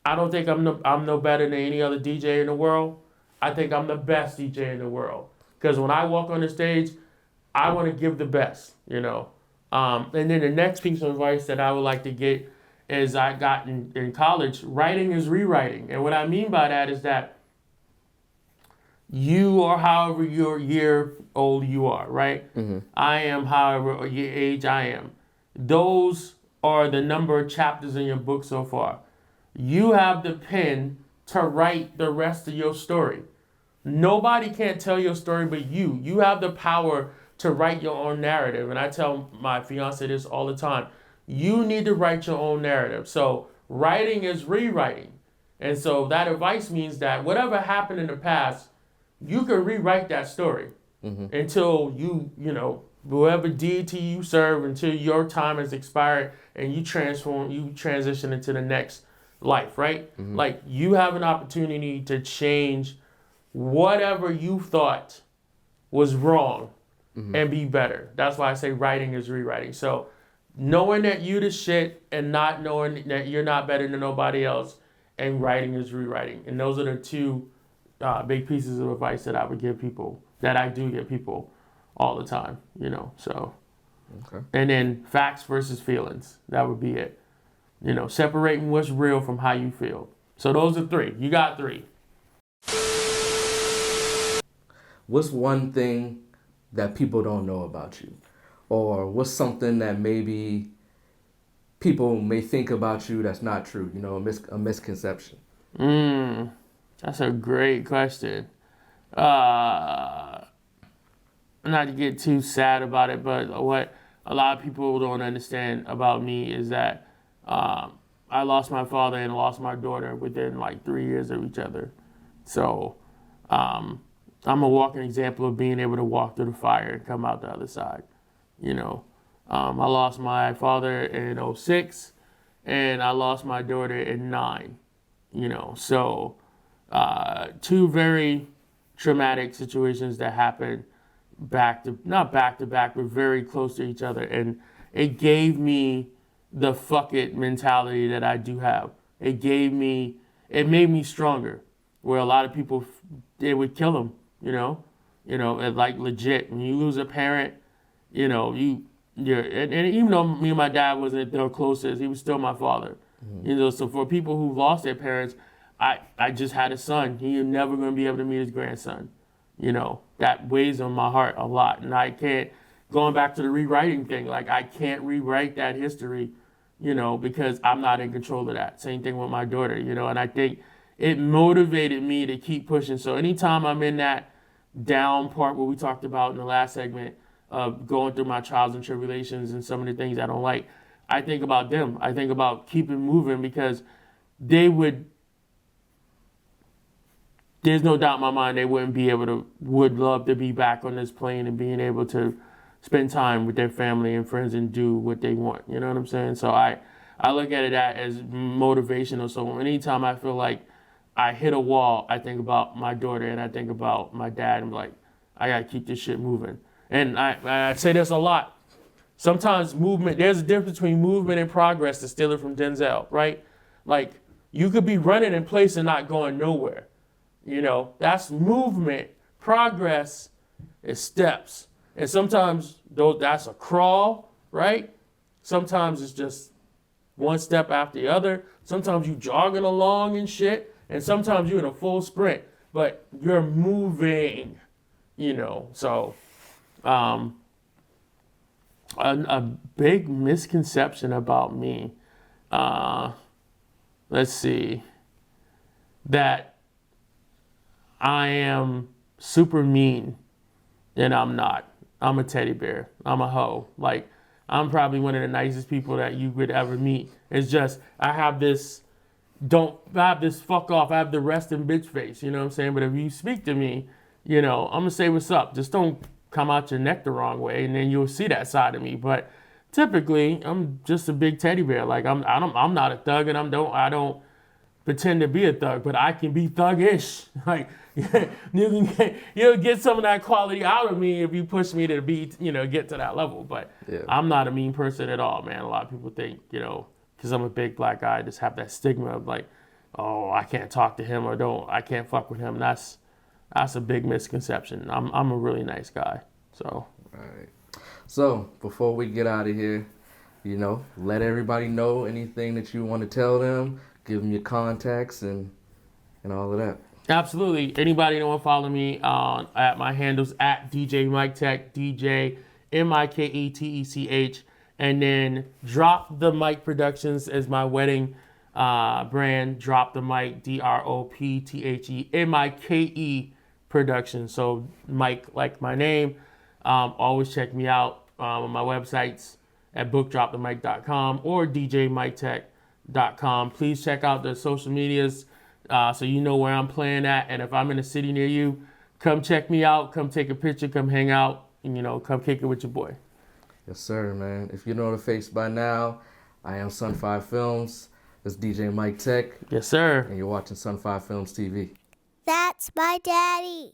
I don't think I'm no better than any other DJ in the world. I think I'm the best DJ in the world. Because when I walk on the stage, I want to give the best, And then the next piece of advice that I would like to get is I got in college, writing is rewriting. And what I mean by that is that you are however your year old you are, right? Mm-hmm. I am however your age I am. Those are the number of chapters in your book so far. You have the pen to write the rest of your story. Nobody can't tell your story but you. You have the power to write your own narrative. And I tell my fiance this all the time. You need to write your own narrative. So writing is rewriting. And so that advice means that whatever happened in the past, you can rewrite that story until whoever deity you serve, until your time has expired and you transition into the next life, right? Mm-hmm. Like, you have an opportunity to change whatever you thought was wrong and be better. That's why I say writing is rewriting. So knowing that you the shit and not knowing that you're not better than nobody else, and writing is rewriting. And those are the two big pieces of advice that I would give people, that I do give people all the time, you know, so. Okay. And then facts versus feelings. That would be it. You know, separating what's real from how you feel. So those are three. You got three. What's one thing that people don't know about you? Or what's something that maybe people may think about you that's not true? You know, a misconception. That's a great question. Not to get too sad about it, but what a lot of people don't understand about me is that I lost my father and lost my daughter within like 3 years of each other. So I'm a walking example of being able to walk through the fire and come out the other side. You know, I lost my father in 2006 and I lost my daughter in 2009. You know, so two very traumatic situations that happened not back to back, but very close to each other. And it gave me the fuck it mentality that I do have. It made me stronger. Where a lot of people, they would kill them, you know, like legit. When you lose a parent, you know, and even though me and my dad wasn't the closest, he was still my father. Mm-hmm. You know, so for people who lost their parents, I just had a son. He was never going to be able to meet his grandson. You know, that weighs on my heart a lot. And I can't, going back to the rewriting thing, like I can't rewrite that history, you know, because I'm not in control of that. Same thing with my daughter, you know, and I think it motivated me to keep pushing. So anytime I'm in that down part where we talked about in the last segment of going through my trials and tribulations and some of the things I don't like, I think about them. I think about keeping moving because there's no doubt in my mind they would love to be back on this plane and being able to spend time with their family and friends and do what they want. You know what I'm saying? So I look at it as motivational. So anytime I feel like I hit a wall, I think about my daughter and I think about my dad. I'm like, I got to keep this shit moving. And I say this a lot. Sometimes there's a difference between movement and progress, to steal it from Denzel, right? Like, you could be running in place and not going nowhere. You know, that's movement. Progress is steps. And sometimes that's a crawl, right? Sometimes it's just one step after the other. Sometimes you jogging along and shit. And sometimes you're in a full sprint. But you're moving, you know. So a big misconception about me, let's see, that I am super mean, and I'm not. I'm a teddy bear. I'm a hoe. Like, I'm probably one of the nicest people that you would ever meet. It's just, I have this fuck off, I have the resting bitch face, you know what I'm saying? But if you speak to me, you know, I'm gonna say what's up. Just don't come out your neck the wrong way, and then you'll see that side of me. But typically, I'm just a big teddy bear. Like, I'm not a thug, and I don't pretend to be a thug, but I can be thuggish. Like, you'll get some of that quality out of me if you push me to be, you know, get to that level. But yeah. I'm not a mean person at all, man. A lot of people think, you know, because I'm a big black guy, I just have that stigma of like, oh, I can't talk to him, or I can't fuck with him. That's a big misconception. I'm a really nice guy. So. All right. So before we get out of here, you know, let everybody know anything that you want to tell them. Give them your contacts and all of that. Absolutely. Anybody that want to follow me at my handles at DJ Miketech, DJ Miketech, and then Drop the Mic Productions is my wedding brand. Drop the Mic, DROPTHE Productions. So Mike, like my name. Always check me out on my websites at bookdropthemic.com or djmiketech.com. Please check out the social medias so you know where I'm playing at. And if I'm in a city near you, come check me out. Come take a picture. Come hang out. And, you know, come kick it with your boy. Yes, sir, man. If you know the face by now, I am Sun 5 Films. It's DJ Miketech. Yes, sir. And you're watching Sun 5 Films TV. That's my daddy.